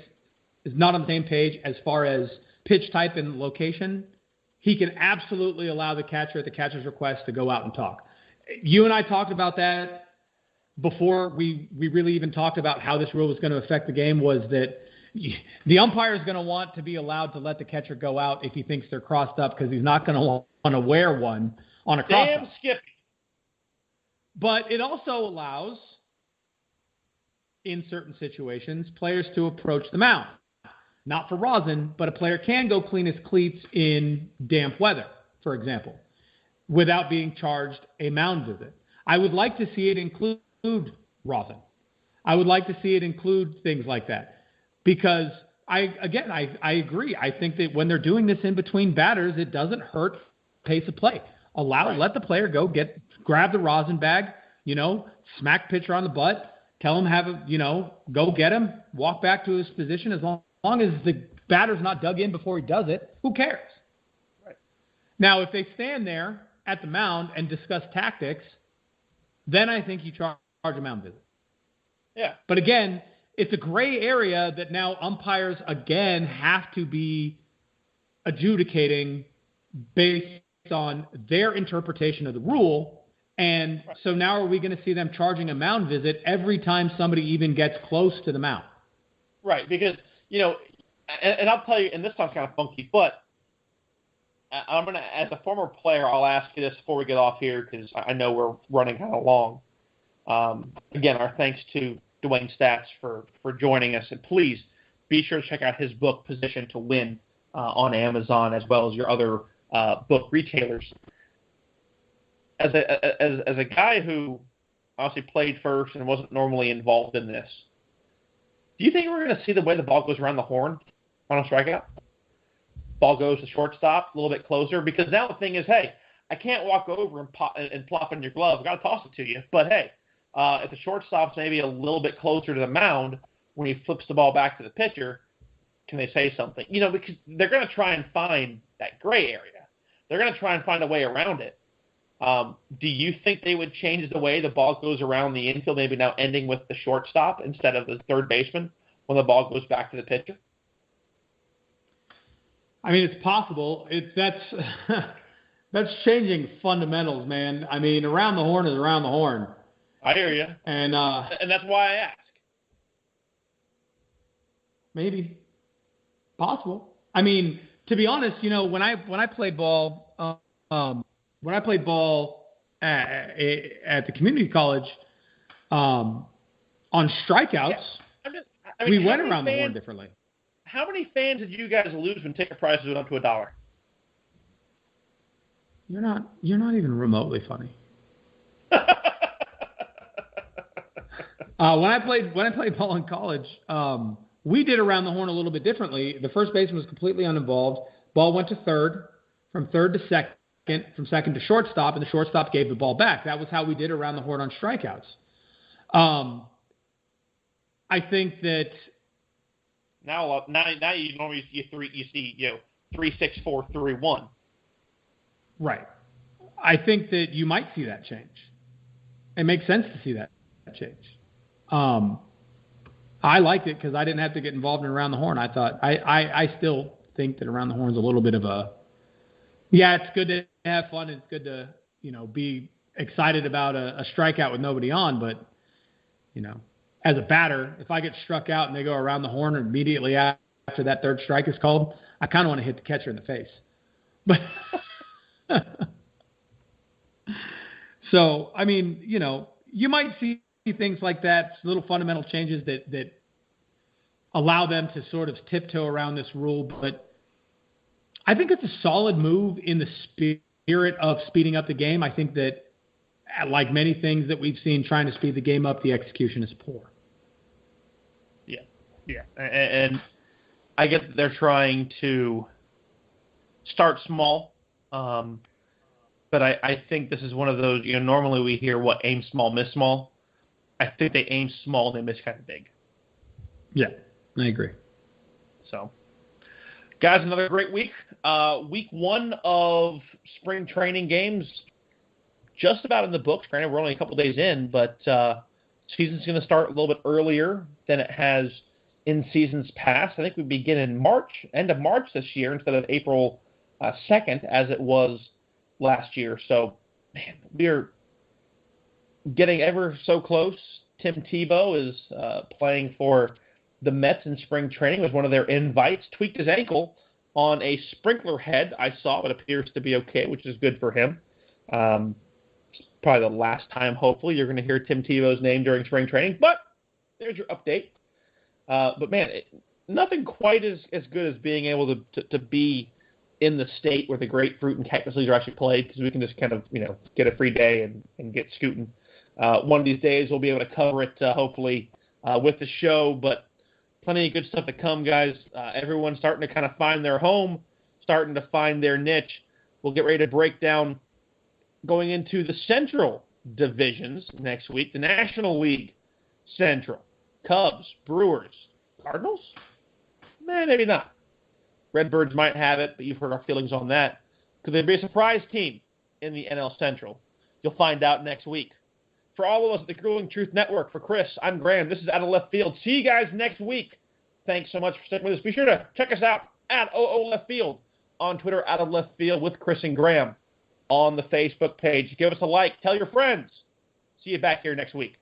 as far as pitch type and location, he can absolutely allow the catcher at the catcher's request to go out and talk. You and I talked about that before we really even talked about how this rule was going to affect the game, was that the umpire is going to want to be allowed to let the catcher go out if he thinks they're crossed up, because he's not going to want to wear one on a cross-up. Damn Skippy. But it also allows, in certain situations, players to approach the mound. Not for rosin, but a player can go clean his cleats in damp weather, for example, without being charged a mound visit. I would like to see it include rosin. I would like to see it include things like that. Because, I agree. I think that when they're doing this in between batters, it doesn't hurt pace of play. Let the player grab the rosin bag, smack pitcher on the butt, tell him go get him, walk back to his position. As long as the batter's not dug in before he does it, who cares? Right. Now, if they stand there at the mound and discuss tactics, then I think you charge a mound visit. Yeah. But again, it's a gray area that now umpires again have to be adjudicating based on their interpretation of the rule. And so now are we going to see them charging a mound visit every time somebody even gets close to the mound? Right, because, and I'll tell you, and this sounds kind of funky, but I'm going to, as a former player, I'll ask you this before we get off here because I know we're running kind of long. Again, our thanks to Dewayne Staats for joining us. And please be sure to check out his book, Position to Win, on Amazon, as well as your other book retailers. As a guy who obviously played first and wasn't normally involved in this, do you think we're going to see the way the ball goes around the horn on a strikeout? Ball goes to shortstop, a little bit closer, because now the thing is, hey, I can't walk over and plop in your glove. I've got to toss it to you. But, hey, if the shortstop's maybe a little bit closer to the mound when he flips the ball back to the pitcher, can they say something? Because they're going to try and find that gray area. They're going to try and find a way around it. Do you think they would change the way the ball goes around the infield, maybe now ending with the shortstop instead of the third baseman when the ball goes back to the pitcher? I mean, it's possible. That's changing fundamentals, man. I mean, around the horn is around the horn. I hear you. And that's why I ask. Maybe. Possible. I mean, to be honest, when I played ball, at the community college, on strikeouts, we went around the horn differently. How many fans did you guys lose when ticket prices went up to $1? You're not even remotely funny. When I played ball in college, we did around the horn a little bit differently. The first baseman was completely uninvolved. Ball went to third, from third to second, from second to shortstop, and the shortstop gave the ball back. That was how we did around the horn on strikeouts. I think that now you normally see 3-6-4-3-1. Right. I think that you might see that change. It makes sense to see that change. I liked it because I didn't have to get involved in around the horn. I thought I still think that around the horn is a little bit of it's good to have fun. It's good to be excited about a strikeout with nobody on. But as a batter, if I get struck out and they go around the horn immediately after that third strike is called, I kind of want to hit the catcher in the face. But so I mean, you might see things like that, little fundamental changes that allow them to sort of tiptoe around this rule. But I think it's a solid move in the spirit of speeding up the game. I think that, like many things that we've seen trying to speed the game up, the execution is poor. Yeah. And I get that they're trying to start small. But I think this is one of those, normally we hear aim small, miss small. I think they aim small and they miss kind of big. Yeah, I agree. So, guys, another great week. Week 1 of spring training games just about in the books. Granted, we're only a couple days in, but season's going to start a little bit earlier than it has in seasons past. I think we begin in March, end of March this year instead of April 2nd as it was last year. So, man, we're getting ever so close. Tim Tebow is playing for the Mets in spring training. It was one of their invites. Tweaked his ankle on a sprinkler head. I saw it appears to be okay, which is good for him. Probably the last time, hopefully, you're going to hear Tim Tebow's name during spring training. But there's your update. But, man, nothing quite as good as being able to be in the state where the grapefruit and cactus leagues are actually played, because we can just kind of, get a free day and get scooting. One of these days we'll be able to cover it, hopefully, with the show. But plenty of good stuff to come, guys. Everyone's starting to kind of find their home, starting to find their niche. We'll get ready to break down going into the Central divisions next week. The National League Central. Cubs, Brewers, Cardinals? Maybe not. Redbirds might have it, but you've heard our feelings on that. Could there be a surprise team in the NL Central? You'll find out next week. For all of us at the Grueling Truth Network, for Chris, I'm Graham. This is Out of Left Field. See you guys next week. Thanks so much for sticking with us. Be sure to check us out at OO Left Field on Twitter, Out of Left Field with Chris and Graham on the Facebook page. Give us a like. Tell your friends. See you back here next week.